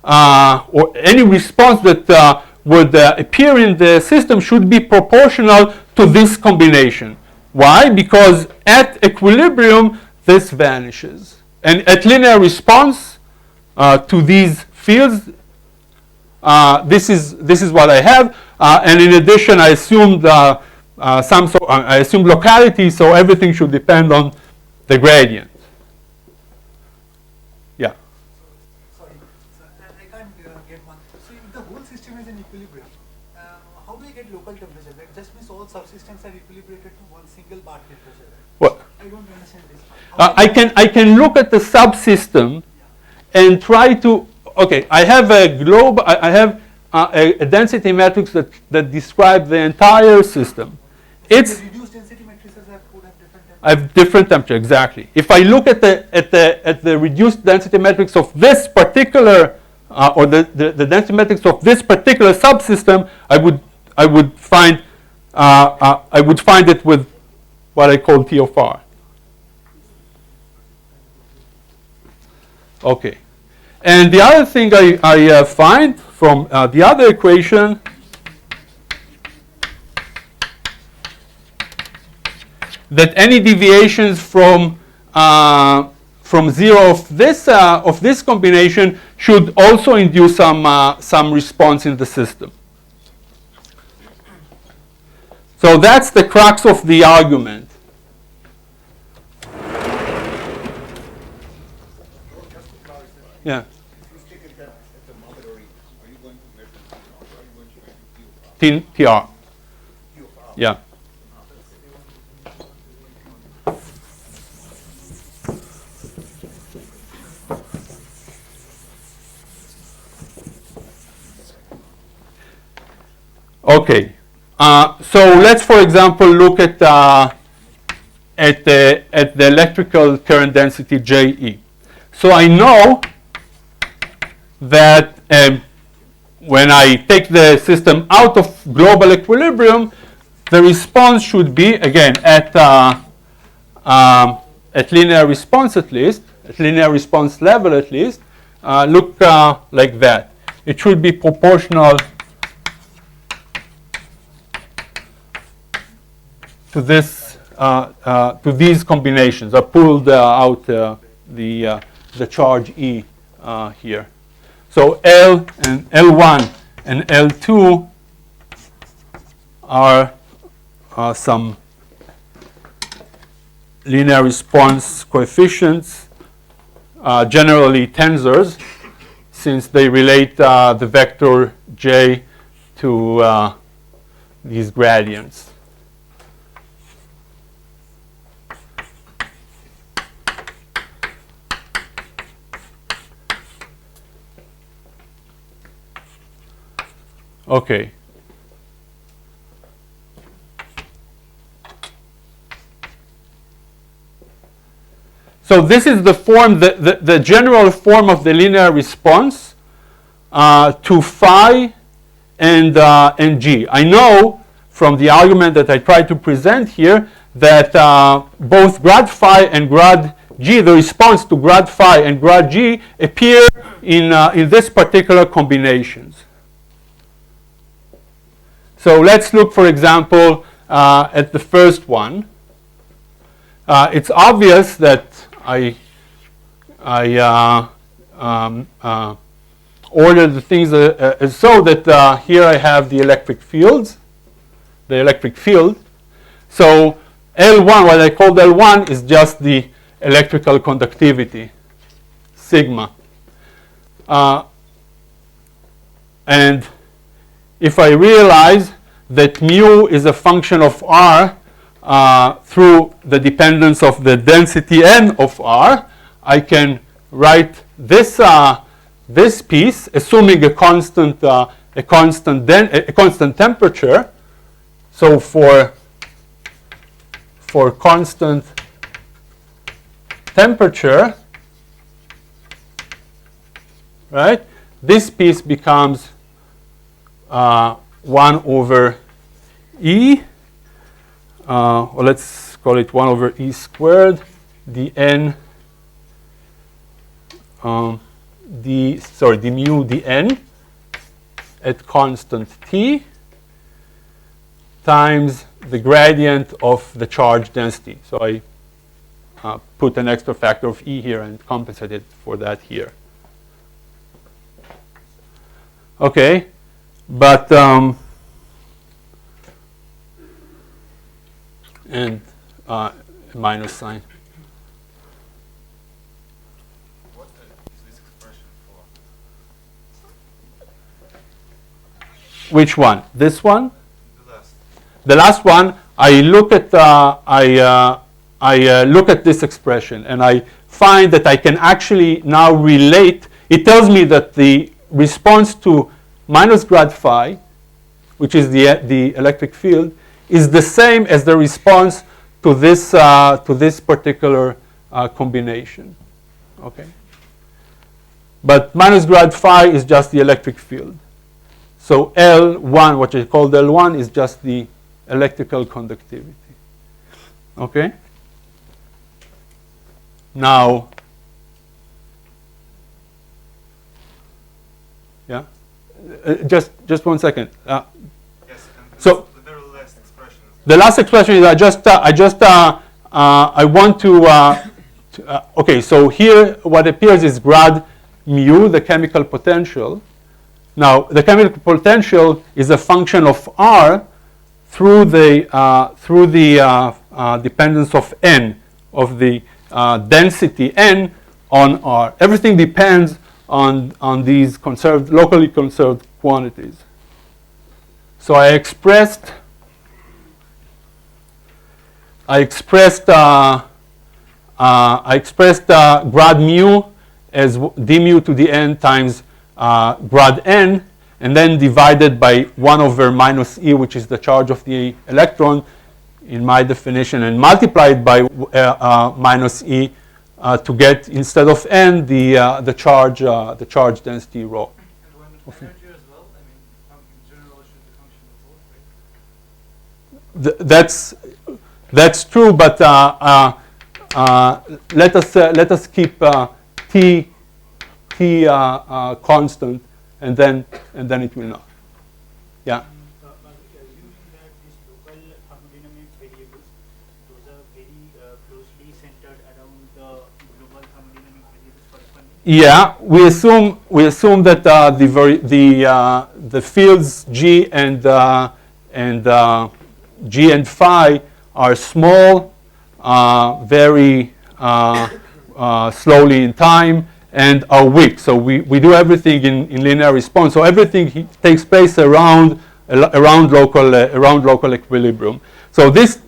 or any response that would appear in the system should be proportional to this combination. Why? Because at equilibrium, this vanishes. And at linear response to these fields, this is what I have. And in addition, I assumed I assumed locality, so everything should depend on the gradient. Yeah. Sorry, I can't get one. So if the whole system is in equilibrium, how do you get local temperature? That just means all subsystems are equilibrated to one single part temperature. What? I don't understand this. I can look at the subsystem and try to. Okay, I have a globe. I have a density matrix that describes the entire system. It's the reduced density matrices could have different temperature. I have different temperature, exactly. If I look at the reduced density matrix of this particular or the density matrix of this particular subsystem, I would find it with what I call T of R. Okay, and the other thing I find from the other equation that any deviations from zero of this combination should also induce some response in the system. So that's the crux of the argument. Yeah. TR. Yeah. Okay. So let's, for example, look at the electrical current density JE. So I know that when I take the system out of global equilibrium, the response should be, again, at linear response at least, at linear response level at least, look like that. It should be proportional to this, to these combinations. I pulled out the charge E here. So L and L1 and L2 are some linear response coefficients, generally tensors, since they relate the vector J to these gradients. Okay. So this is the form, the general form of the linear response to phi and g. I know from the argument that I tried to present here that both grad phi and grad g, the response to grad phi and grad g, appear in this particular combinations. So let's look, for example, at the first one. It's obvious that I order the things so that here I have the electric fields, the electric field. So L1, what I called L1, is just the electrical conductivity, sigma. And if I realize that mu is a function of R through the dependence of the density n of R, I can write this this piece, assuming a constant temperature. So for constant temperature, right, this piece becomes 1 over E, or let's call it 1 over E squared, dn, the mu dn at constant t times the gradient of the charge density. So I put an extra factor of E here and compensated for that here. Okay, but and minus sign. What is this expression for? Which one? This one? The last. The last one. I look at look at this expression and I find that I can actually now relate. It tells me that the response to minus grad phi, which is the electric field, is the same as the response to this particular combination. Okay. But minus grad phi is just the electric field. So L1, what I call L1, is just the electrical conductivity. Okay. Now, yeah, just 1 second. Yes, and so the very last expression. The last expression is I want to okay. So here, what appears is grad mu, the chemical potential. Now, the chemical potential is a function of R through the dependence of n, of the density n on R. Everything depends on these locally conserved quantities. So I expressed grad mu as d mu to the n times grad n, and then divided by 1 over minus E, which is the charge of the electron in my definition, and multiplied by minus E to get, instead of n, the charge density rho. And when energy as well, I mean, in general, it should be a function of both, right? That's true, but let us keep t constant, and then it will not. Yeah. Assuming that these local thermodynamic variables, those are very closely centered around the global thermodynamic variables corresponding. Yeah, we assume that the fields G and G and phi are small, very slowly in time, and are weak. So we do everything in linear response. So everything takes place around local equilibrium. So this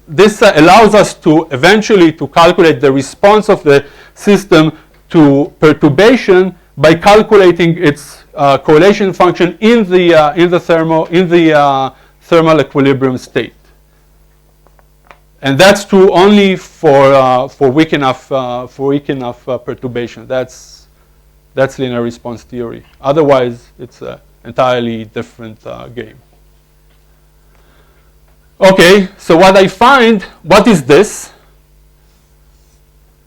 allows us to eventually to calculate the response of the system to perturbation by calculating its correlation function in the thermal equilibrium state. And that's true only for weak enough perturbation. That's linear response theory. Otherwise, it's an entirely different game. Okay, so what is this?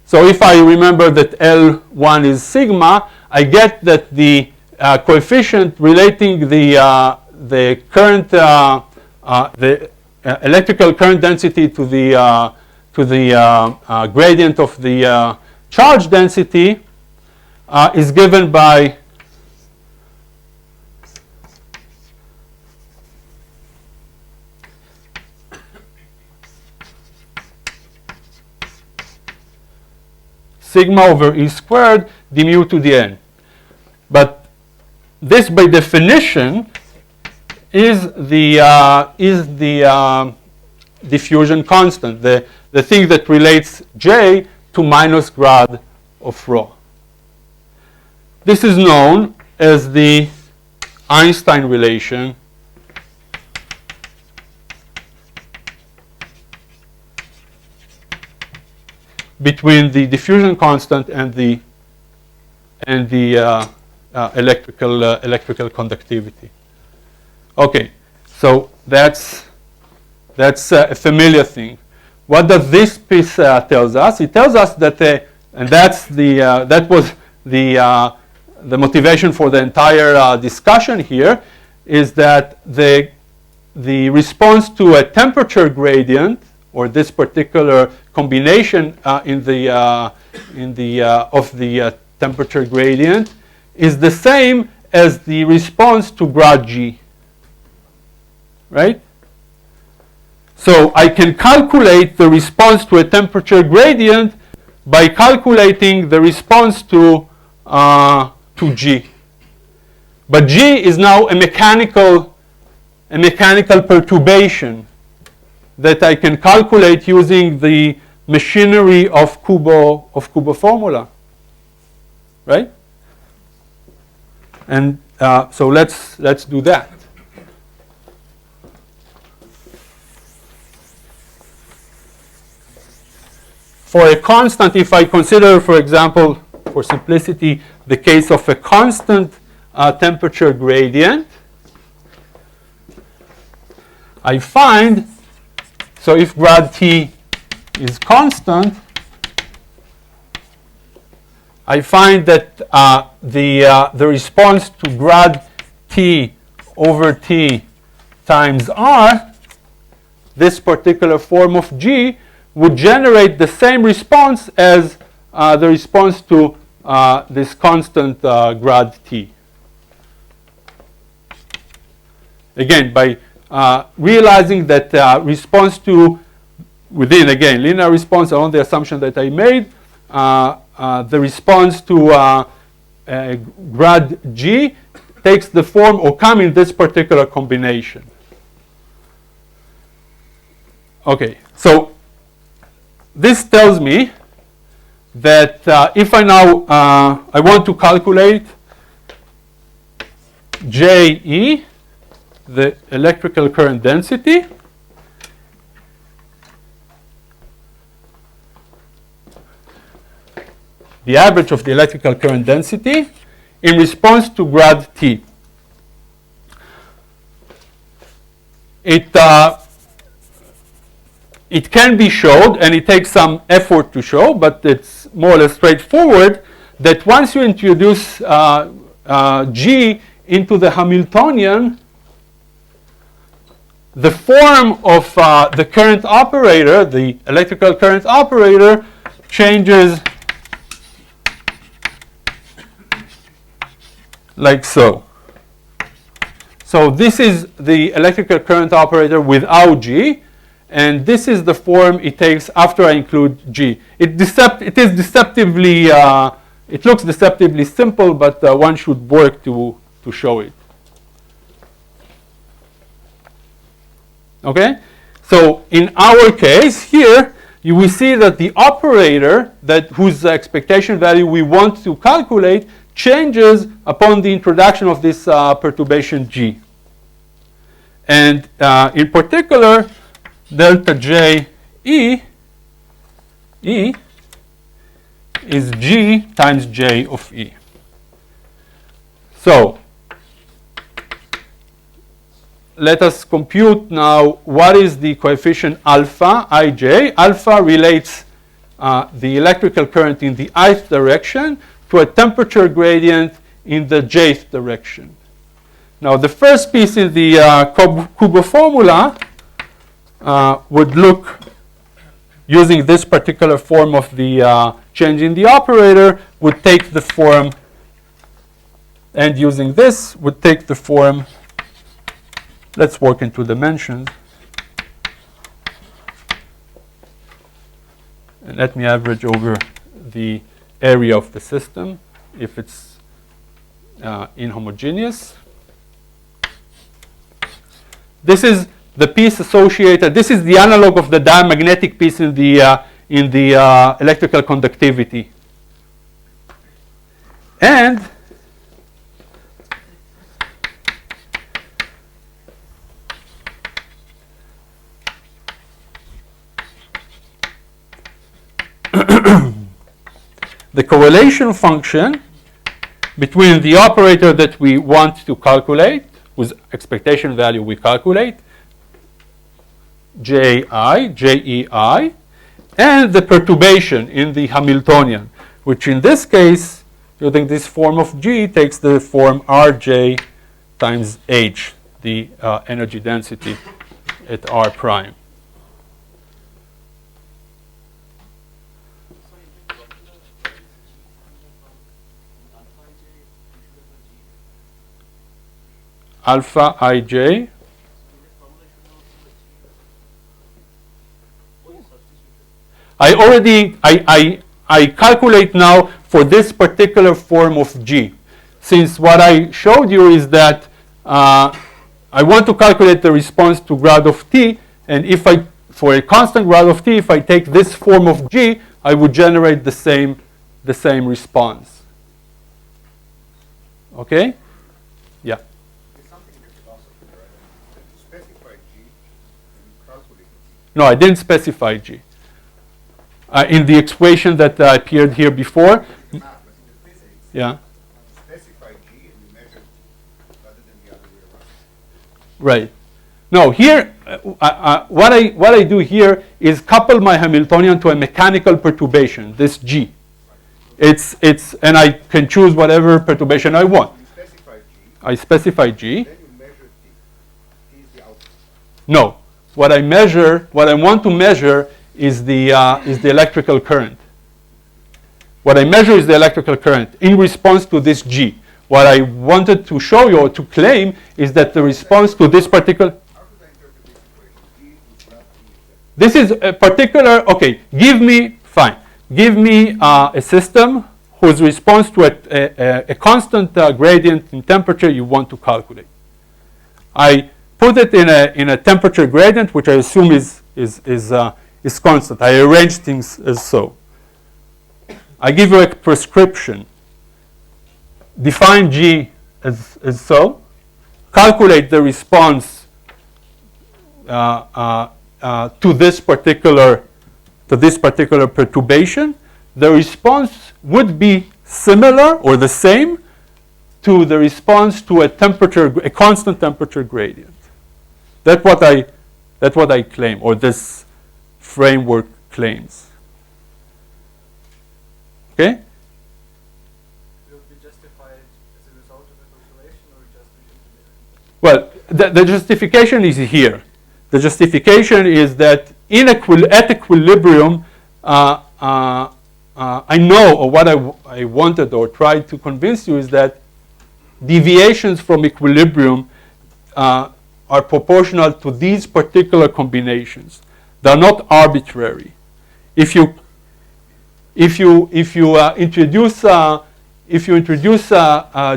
So if I remember that L1 is sigma, I get that the coefficient relating the electrical current density to the gradient of the charge density is given by sigma over E squared d mu to the n. But this, by definition, is the diffusion constant, the thing that relates J to minus grad of rho. This is known as the Einstein relation between the diffusion constant and the electrical conductivity. Okay, so that's a familiar thing. What does this piece tells us? It tells us that, and that was the motivation for the entire discussion here, is that the response to a temperature gradient, or this particular combination of the temperature gradient, is the same as the response to grad G. Right? So I can calculate the response to a temperature gradient by calculating the response to G. But G is now a mechanical perturbation that I can calculate using the machinery of Kubo formula. Right? And so let's do that. For a constant, if I consider, for example, for simplicity, the case of a constant temperature gradient, I find, so if grad T is constant, I find that the response to grad T over T times R, this particular form of G, would generate the same response as the response to this constant grad T. Again, by realizing that response to, within, again, linear response on the assumption that I made, the response to grad G takes the form or come in this particular combination. Okay, so this tells me that if I now I want to calculate JE, the electrical current density, the average of the electrical current density in response to grad T. It can be showed, and it takes some effort to show, but it's more or less straightforward, that once you introduce G into the Hamiltonian, the form of the current operator, the electrical current operator, changes like so. So this is the electrical current operator without G, and this is the form it takes after I include G. It is deceptively, it looks deceptively simple, but one should work to show it. Okay? So in our case here, you will see that the operator whose expectation value we want to calculate changes upon the introduction of this perturbation G. And in particular, delta J E is G times J of E. So let us compute now what is the coefficient alpha, Ij. Alpha relates the electrical current in the ith direction to a temperature gradient in the jth direction. Now the first piece in the Kubo formula would look, using this particular form of the change in the operator, would take the form, and using this would take the form, let's work in two dimensions. And let me average over the area of the system if it's inhomogeneous. This is the piece associated. This is the analog of the diamagnetic piece in the electrical conductivity. And the correlation function between the operator that we want to calculate, whose expectation value we calculate, JEI, and the perturbation in the Hamiltonian, which in this case, using this form of G, takes the form Rj times H, the energy density at R prime. Alpha Ij. I calculate now for this particular form of G. Since what I showed you is that I want to calculate the response to grad of T, and if for a constant grad of T, if I take this form of G, I would generate the same response. Okay? Yeah. No, I didn't specify G. In the equation that appeared here before. Yeah. Specify G and you measure T rather than the other way around. Right. No, here, what I do here is couple my Hamiltonian to a mechanical perturbation, this G. And I can choose whatever perturbation I want. You specify G. I specify G. Then you measure T. T is the output. No. What I want to measure is the electrical current. What I measure is the electrical current in response to this G. What I wanted to show you or to claim is that the response to this particular... How should I interpret this equation? G is not T. This is a particular... Okay, give me a system whose response to a constant gradient in temperature you want to calculate. I put it in a temperature gradient, which I assume is constant. I arrange things as so. I give you a prescription. Define G as so. Calculate the response to this particular perturbation. The response would be similar or the same to the response to a constant temperature gradient. That's what I claim, or this framework claims. Okay? Will it be justified as a result of a calculation or just Well, the justification is here. The justification is that at equilibrium, I know, or what I wanted or tried to convince you is that deviations from equilibrium are proportional to these particular combinations. They're not arbitrary. If you introduce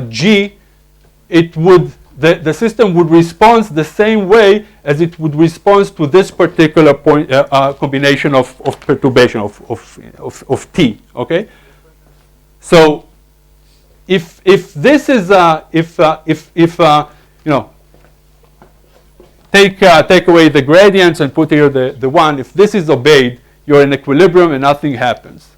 G, the system would respond the same way as it would respond to this particular point, combination of perturbation of T. Okay, so if this is take away the gradients and put here the one. If this is obeyed, you're in equilibrium and nothing happens.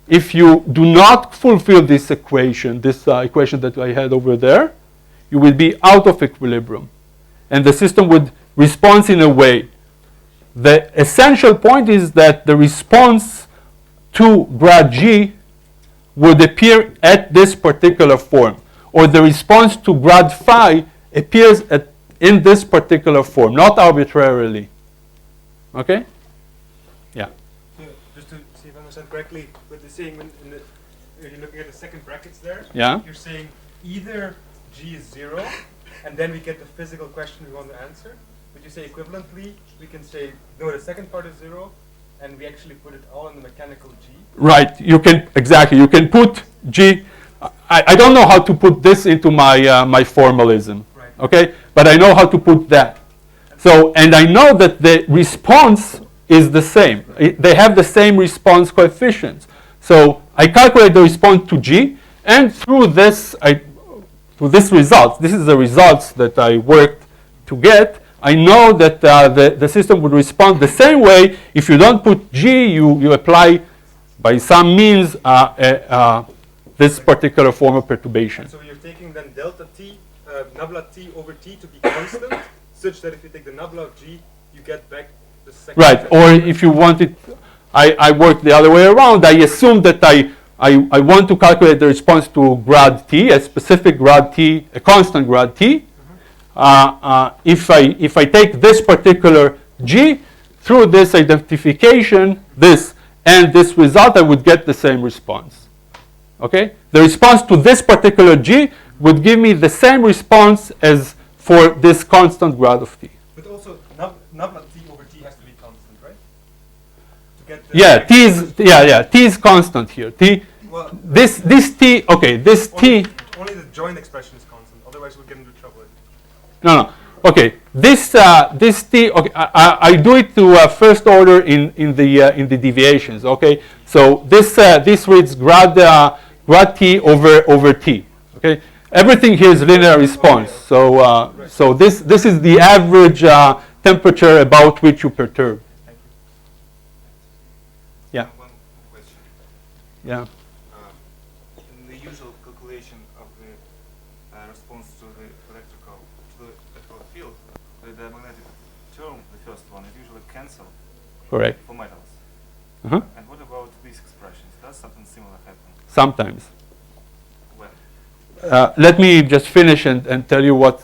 If you do not fulfill this equation that I had over there, you will be out of equilibrium. And the system would respond in a way. The essential point is that the response to grad G would appear at this particular form. Or the response to grad phi appears in this particular form, not arbitrarily. Okay? Yeah. Just to see if I understand correctly, what you're saying when you're looking at the second brackets there, Yeah. you're saying either G is 0, and then we get the physical question we want to answer. But you say equivalently, we can say, no, the second part is 0, and we actually put it all in the mechanical G. Right. You can put G. I don't know how to put this into my formalism. Right. Okay, but I know how to put that. So, and I know that the response is the same. They have the same response coefficients. So I calculate the response to G, and through this result, this is the results that I worked to get. I know that the system would respond the same way. If you don't put G, you apply by some means this particular form of perturbation. And so you're taking then delta T, nabla T over T to be constant, such that if you take the nabla of G, you get back the second. Right, or if you want it, I work the other way around. I assume that I want to calculate the response to grad T, a specific grad T, a constant grad T. If I take this particular G, through this identification, and this result, I would get the same response. Okay? The response to this particular G would give me the same response as for this constant grad of T. But also, nabla T over T has to be constant, right? To get the T is constant here. T. Well, this T. Okay, this T. Only the joint expression is constant. Otherwise, we'll get into trouble. No. Okay, this T. Okay, I do it to first order in the deviations. Okay, so this reads grad T over T. Okay, everything here is linear response. So so this is the average temperature about which you perturb. Thank you. Yeah. One question. Yeah. In the usual calculation of the response to the electrical field, the diamagnetic term, the first one, is usually cancelled Correct. for metals. Uh-huh. And what about these expressions? Does something similar happen? Sometimes. When? Let me just finish and tell you what,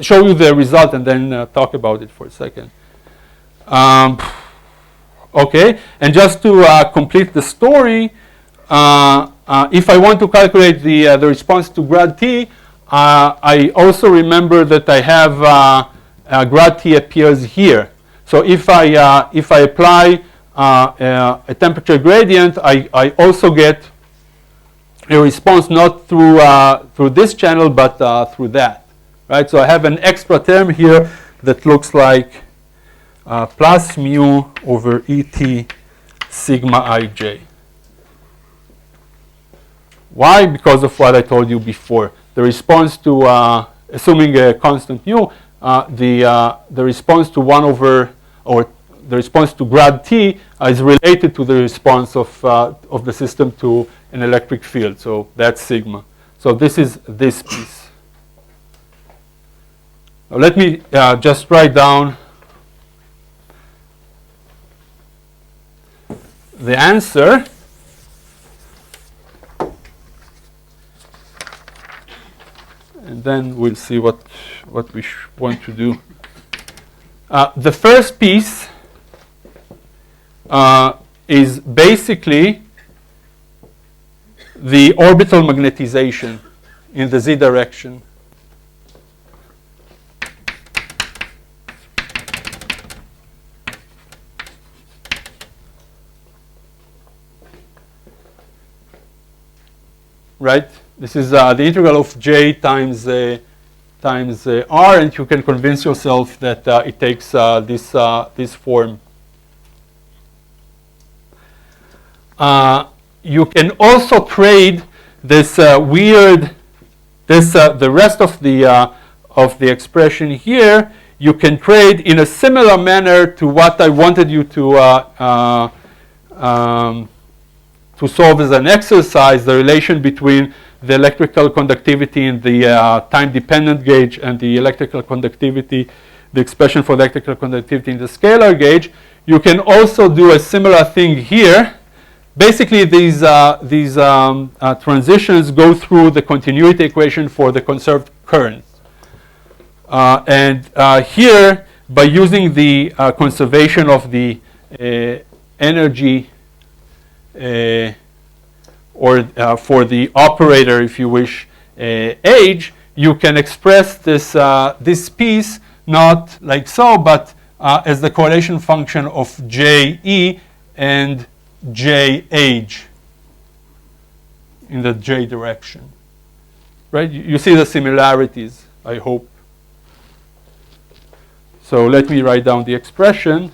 show you the result and then talk about it for a second. Okay, and just to complete the story, if I want to calculate the response to grad T, I also remember that I have grad T appears here. So if I apply a temperature gradient, I also get a response not through this channel, but through that, right? So I have an extra term here that looks like plus mu over ET sigma ij. Why? Because of what I told you before. The response to, assuming a constant mu, the response to 1 over, or the response to grad T is related to the response of the system to an electric field. So that's sigma. So this is this piece. Now let me just write down the answer. And then we'll see what we want to do. The first piece is basically the orbital magnetization. in the z direction. Right? This is the integral of j times r, and you can convince yourself that it takes this form. You can also trade this the rest of the expression here. You can trade in a similar manner to what I wanted you to solve as an exercise, the relation between the electrical conductivity in the time-dependent gauge and the electrical conductivity, the expression for electrical conductivity in the scalar gauge. You can also do a similar thing here. Basically, these transitions go through the continuity equation for the conserved current. And here, by using the conservation of the energy or for the operator, if you wish, age, you can express this, this piece not like so, but as the correlation function of JE and J age in the J direction. Right? You see the similarities, I hope. So let me write down the expression.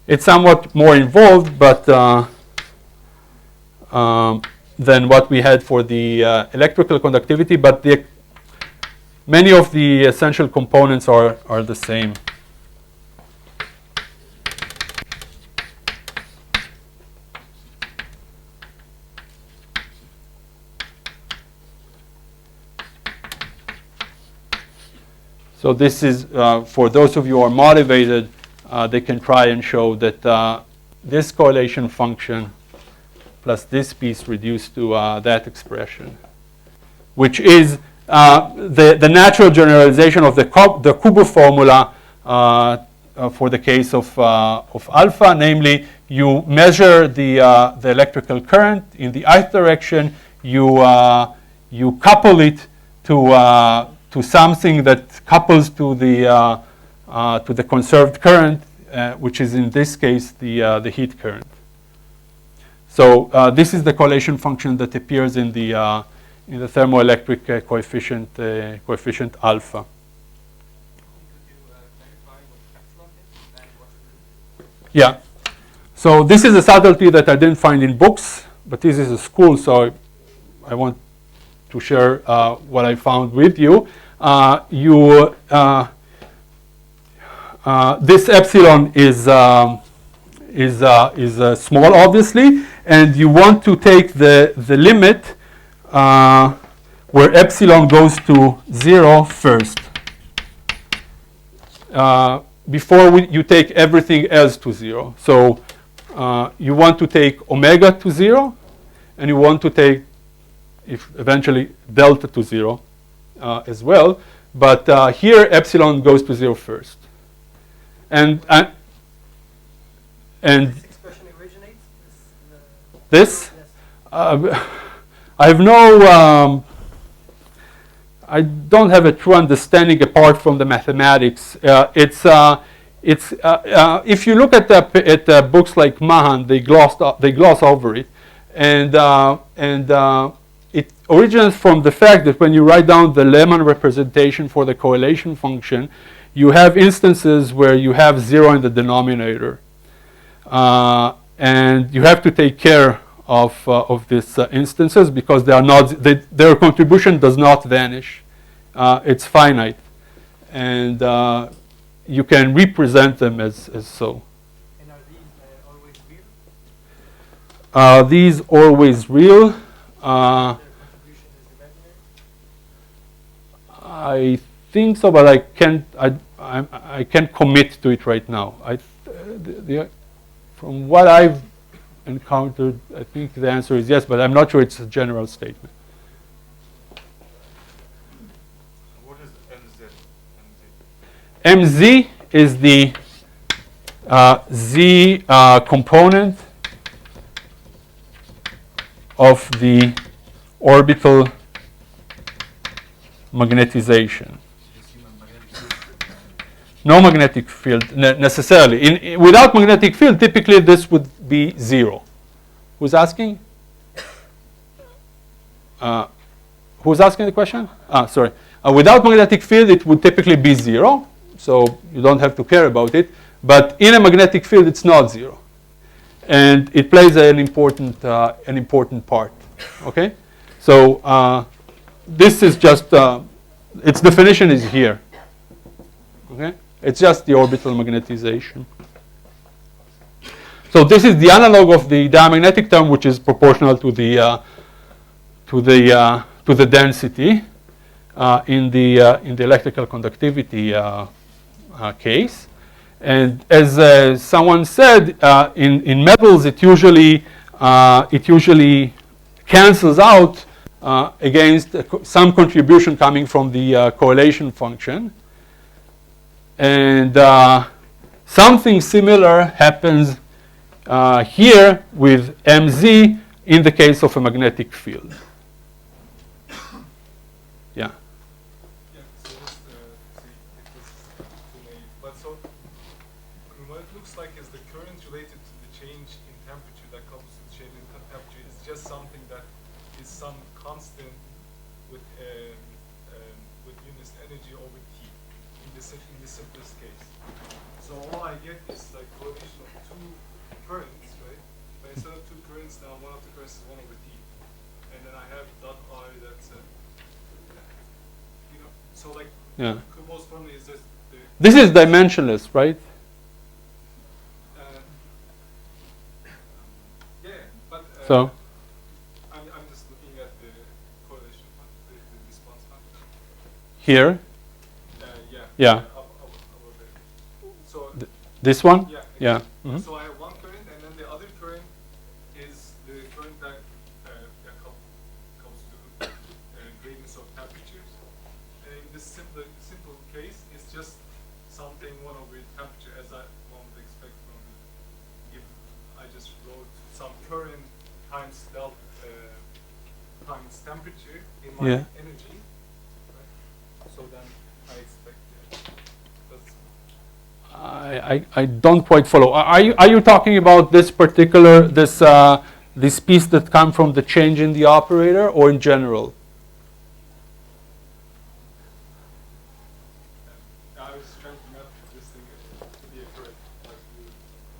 It's somewhat more involved, but than what we had for the electrical conductivity, but many of the essential components are the same. So this is, for those of you who are motivated, they can try and show that this correlation function plus this piece reduced to that expression, which is the natural generalization of the Kubo formula for the case of alpha. Namely, you measure the electrical current in the ith direction. You couple it to something that couples to the conserved current, which is in this case the heat current. So this is the correlation function that appears in the thermoelectric coefficient alpha. Yeah. So this is a subtlety that I didn't find in books, but this is a school, so I want to share what I found with you. This epsilon is small, obviously, and you want to take the limit where epsilon goes to 0 first. Before you take everything else to 0. So you want to take omega to 0, and you want to take, if eventually, delta to 0 as well. But here, epsilon goes to 0 first. And this expression originates? This? Yes. I have no, I don't have a true understanding apart from the mathematics. If you look at books like Mahan, they gloss over it, and it originates from the fact that when you write down the Lehmann representation for the correlation function, you have instances where you have 0 in the denominator, and you have to take care of these instances because they are not, their contribution does not vanish. It's finite, and you can represent them as so. And are these always real? Are these always real? Their contribution is imaginary? I think so, but I can't commit to it right now. From what I've encountered, I think the answer is yes, but I'm not sure it's a general statement. What is MZ? MZ is the Z component of the orbital magnetization. No magnetic field necessarily. Without magnetic field, typically this would be 0. Who's asking? Who's asking the question? Sorry. Without magnetic field, it would typically be 0. So you don't have to care about it. But in a magnetic field, it's not 0. And it plays an important part. Okay? So this is just, its definition is here. Okay? It's just the orbital magnetization. So this is the analog of the diamagnetic term, which is proportional to the density in the electrical conductivity case. And as someone said, in metals it usually cancels out against some contribution coming from the correlation function. And something similar happens here with mz in the case of a magnetic field. Yeah. Yeah. So just see, it was too naive. But so what it looks like is the current related to the change in temperature that comes to the change in temperature is just something that is some constant with unit energy over t in the simplest case. So all I get is like correlation of two currents, right? But instead of two currents, now one of the currents is 1 over t, and then I have dot r that's so like Yeah. most probably is just the This is dimensionless, right? yeah, but So I'm just looking at the correlation function, the response function. here, Yeah. Yeah. Up there. So this one? yeah. Yeah. Exactly. Mhm. So I have one current, and then the other current is the current that comes to gradients of temperatures. And in this simple case, it's just something 1 over temperature, as one would expect from if I just wrote some current times delta times temperature in my Yeah. energy. Right? So then I expect that's I don't quite follow. Are you talking about this particular this piece that come from the change in the operator, or in general? I was trying to map this thing to be a current.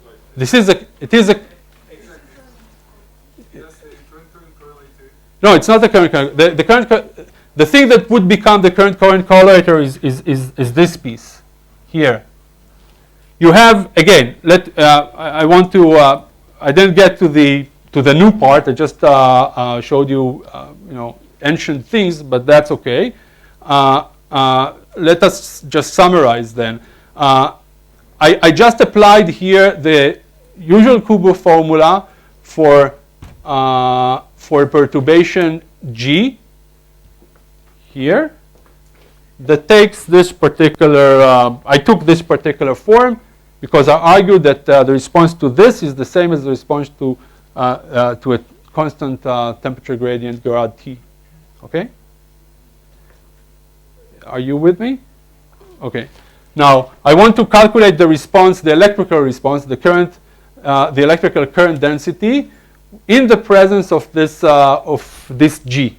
Like This is it is a exactly. That's the current correlator. no. It's not the current. The current. The thing that would become the current correlator is this piece here. You have again. I want to. I didn't get to the new part. I just showed you ancient things, but that's okay. Let us just summarize then. I just applied here the usual Kubo formula for perturbation G here that takes this particular, I took this particular form because I argued that the response to this is the same as the response to a constant temperature gradient grad T. Okay? Are you with me? Okay. Now, I want to calculate the response, the electrical response, the current, the electrical current density in the presence of this G.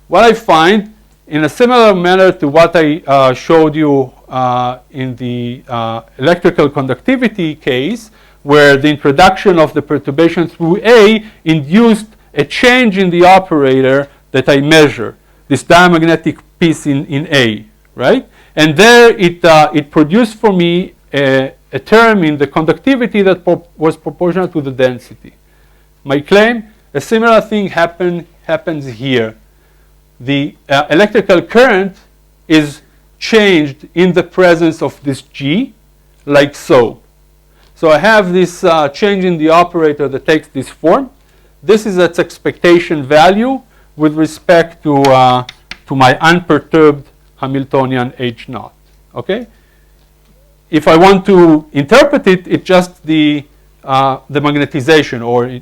What I find, in a similar manner to what I showed you in the electrical conductivity case, where the introduction of the perturbation through A induced a change in the operator that I measure, this diamagnetic piece in A, right? And there it produced for me a term in the conductivity that was proportional to the density. My claim, a similar thing happens here. The electrical current is changed in the presence of this G, like so. So I have this change in the operator that takes this form. This is its expectation value with respect to my unperturbed Hamiltonian H naught. Okay? if I want to interpret it, it's just the magnetization, or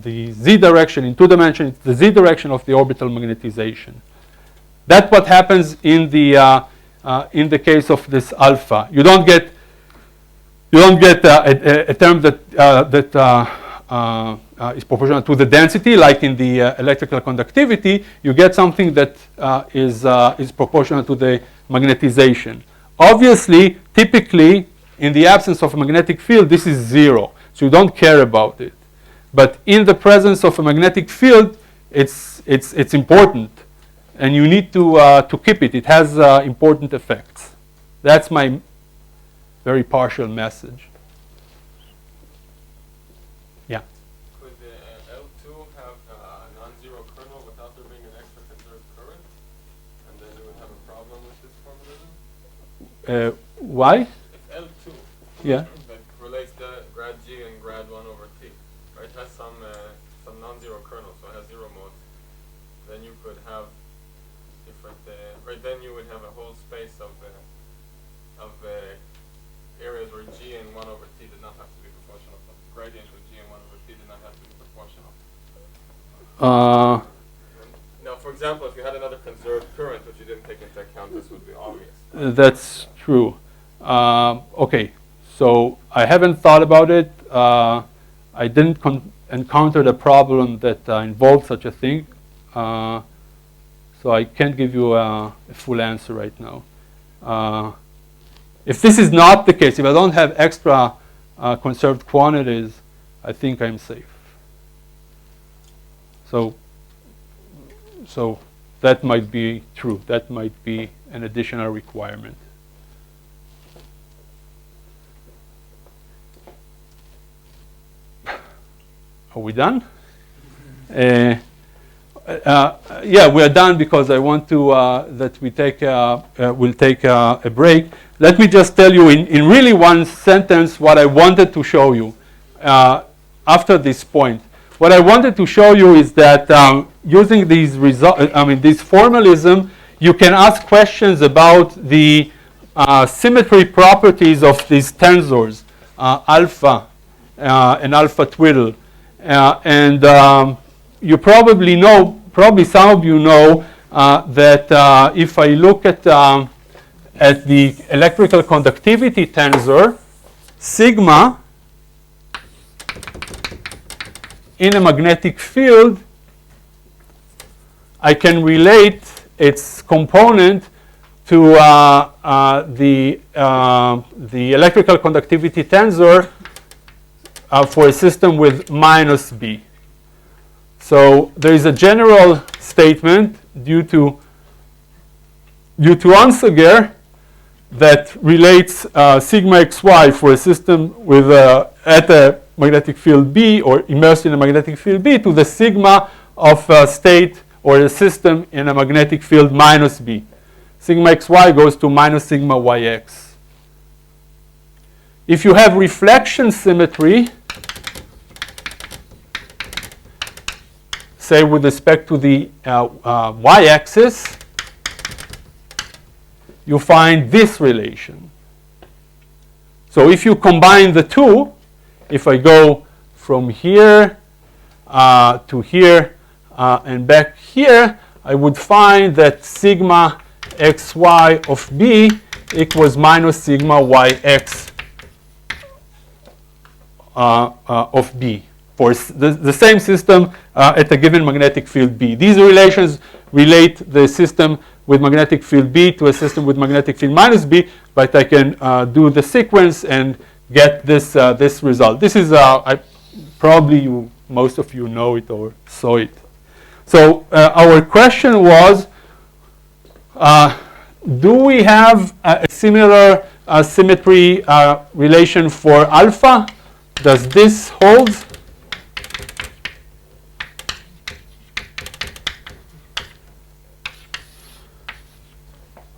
the z direction in 2 dimensions. It's the z direction of the orbital magnetization. That's what happens in the case of this alpha. You don't get a term that is proportional to the density, like in the electrical conductivity. You get something that is proportional to the magnetization. Obviously, typically, in the absence of a magnetic field, this is 0. So you don't care about it. But in the presence of a magnetic field, it's important. And you need to keep it. It has important effects. That's my very partial message. Yeah? Could L2 have a non-zero kernel without there being an extra conserved current? And then you would have a problem with this formalism? Why? If L2 Yeah. that relates to grad G and grad 1 over T, right, has some non-zero kernel, so it has 0 modes, then you could have different, right, then you would have a whole space of areas where G and 1 over T did not have to be proportional. Gradients with G and 1 over T did not have to be proportional. Now, for example, if you had another conserved current, which you didn't take into account, this would be obvious. That's true. Okay, so I haven't thought about it. I didn't encounter the problem that involved such a thing. So I can't give you a full answer right now. If this is not the case, if I don't have extra conserved quantities, I think I'm safe. So that might be true. That might be an additional requirement. Are we done? Yeah, we are done because I want to that we take we'll take a break. Let me just tell you in really one sentence what I wanted to show you after this point. What I wanted to show you is that using these this formalism, you can ask questions about the symmetry properties of these tensors, alpha and alpha twiddle, and you probably know, some of you know, that if I look at the electrical conductivity tensor, sigma in a magnetic field, I can relate its component to the electrical conductivity tensor for a system with minus B. So there is a general statement due to Onsager that relates sigma xy for a system with at a magnetic field B, or immersed in a magnetic field B, to the sigma of a state or a system in a magnetic field minus B. Sigma xy goes to minus sigma yx. If you have reflection symmetry, say with respect to the y-axis, you find this relation. So if you combine the two, if I go from here to here and back here, I would find that sigma xy of B equals minus sigma yx of B for the same system at a given magnetic field B. These relations relate the system with magnetic field B to a system with magnetic field minus B, but I can do the sequence and get this this result. This is probably most of you know it or saw it. So our question was, do we have a similar symmetry relation for alpha? Does this hold?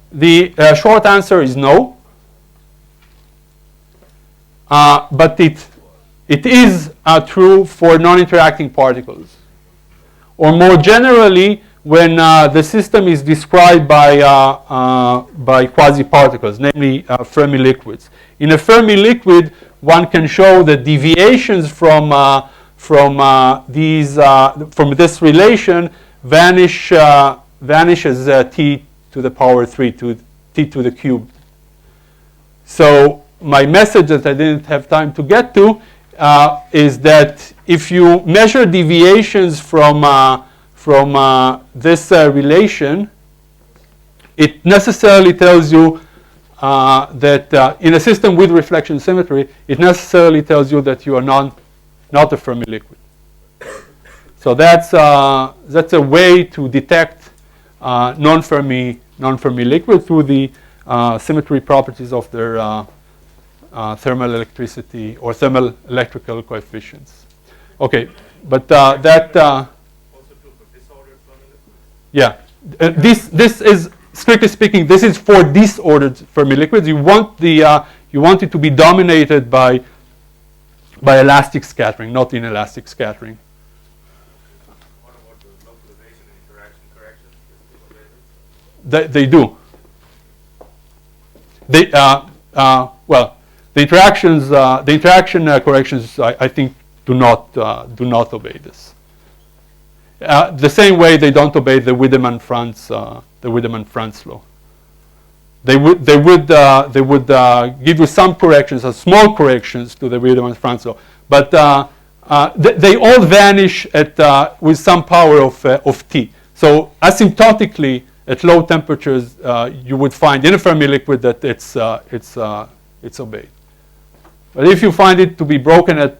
The short answer is no. But it is true for non-interacting particles. Or more generally, when the system is described by quasi-particles, namely Fermi liquids. In a Fermi liquid, one can show that deviations from this relation vanish as t to the power 3 to t to the cubed. So my message that I didn't have time to get to is that if you measure deviations from this relation, it necessarily tells you that in a system with reflection symmetry, it necessarily tells you that you are not a Fermi liquid. So that's a way to detect non-Fermi liquid through the symmetry properties of their thermal electricity or thermal electrical coefficients. Okay, but that yeah, this is strictly speaking, this is for disordered Fermi liquids. You want it to be dominated by elastic scattering, not inelastic scattering. What about the localization and interaction corrections? They do. Well, the interaction corrections, I think, do not obey this. The same way they don't obey the Wiedemann-Franz law. They would give you some corrections, small corrections to the Wiedemann-Franz law, but they all vanish with some power of t. So asymptotically, at low temperatures, you would find in a Fermi liquid that it's obeyed. But if you find it to be broken at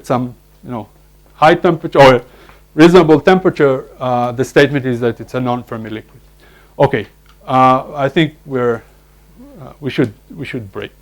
some high temperature or reasonable temperature, the statement is that it's a non-Fermi liquid. Okay, I think we should break.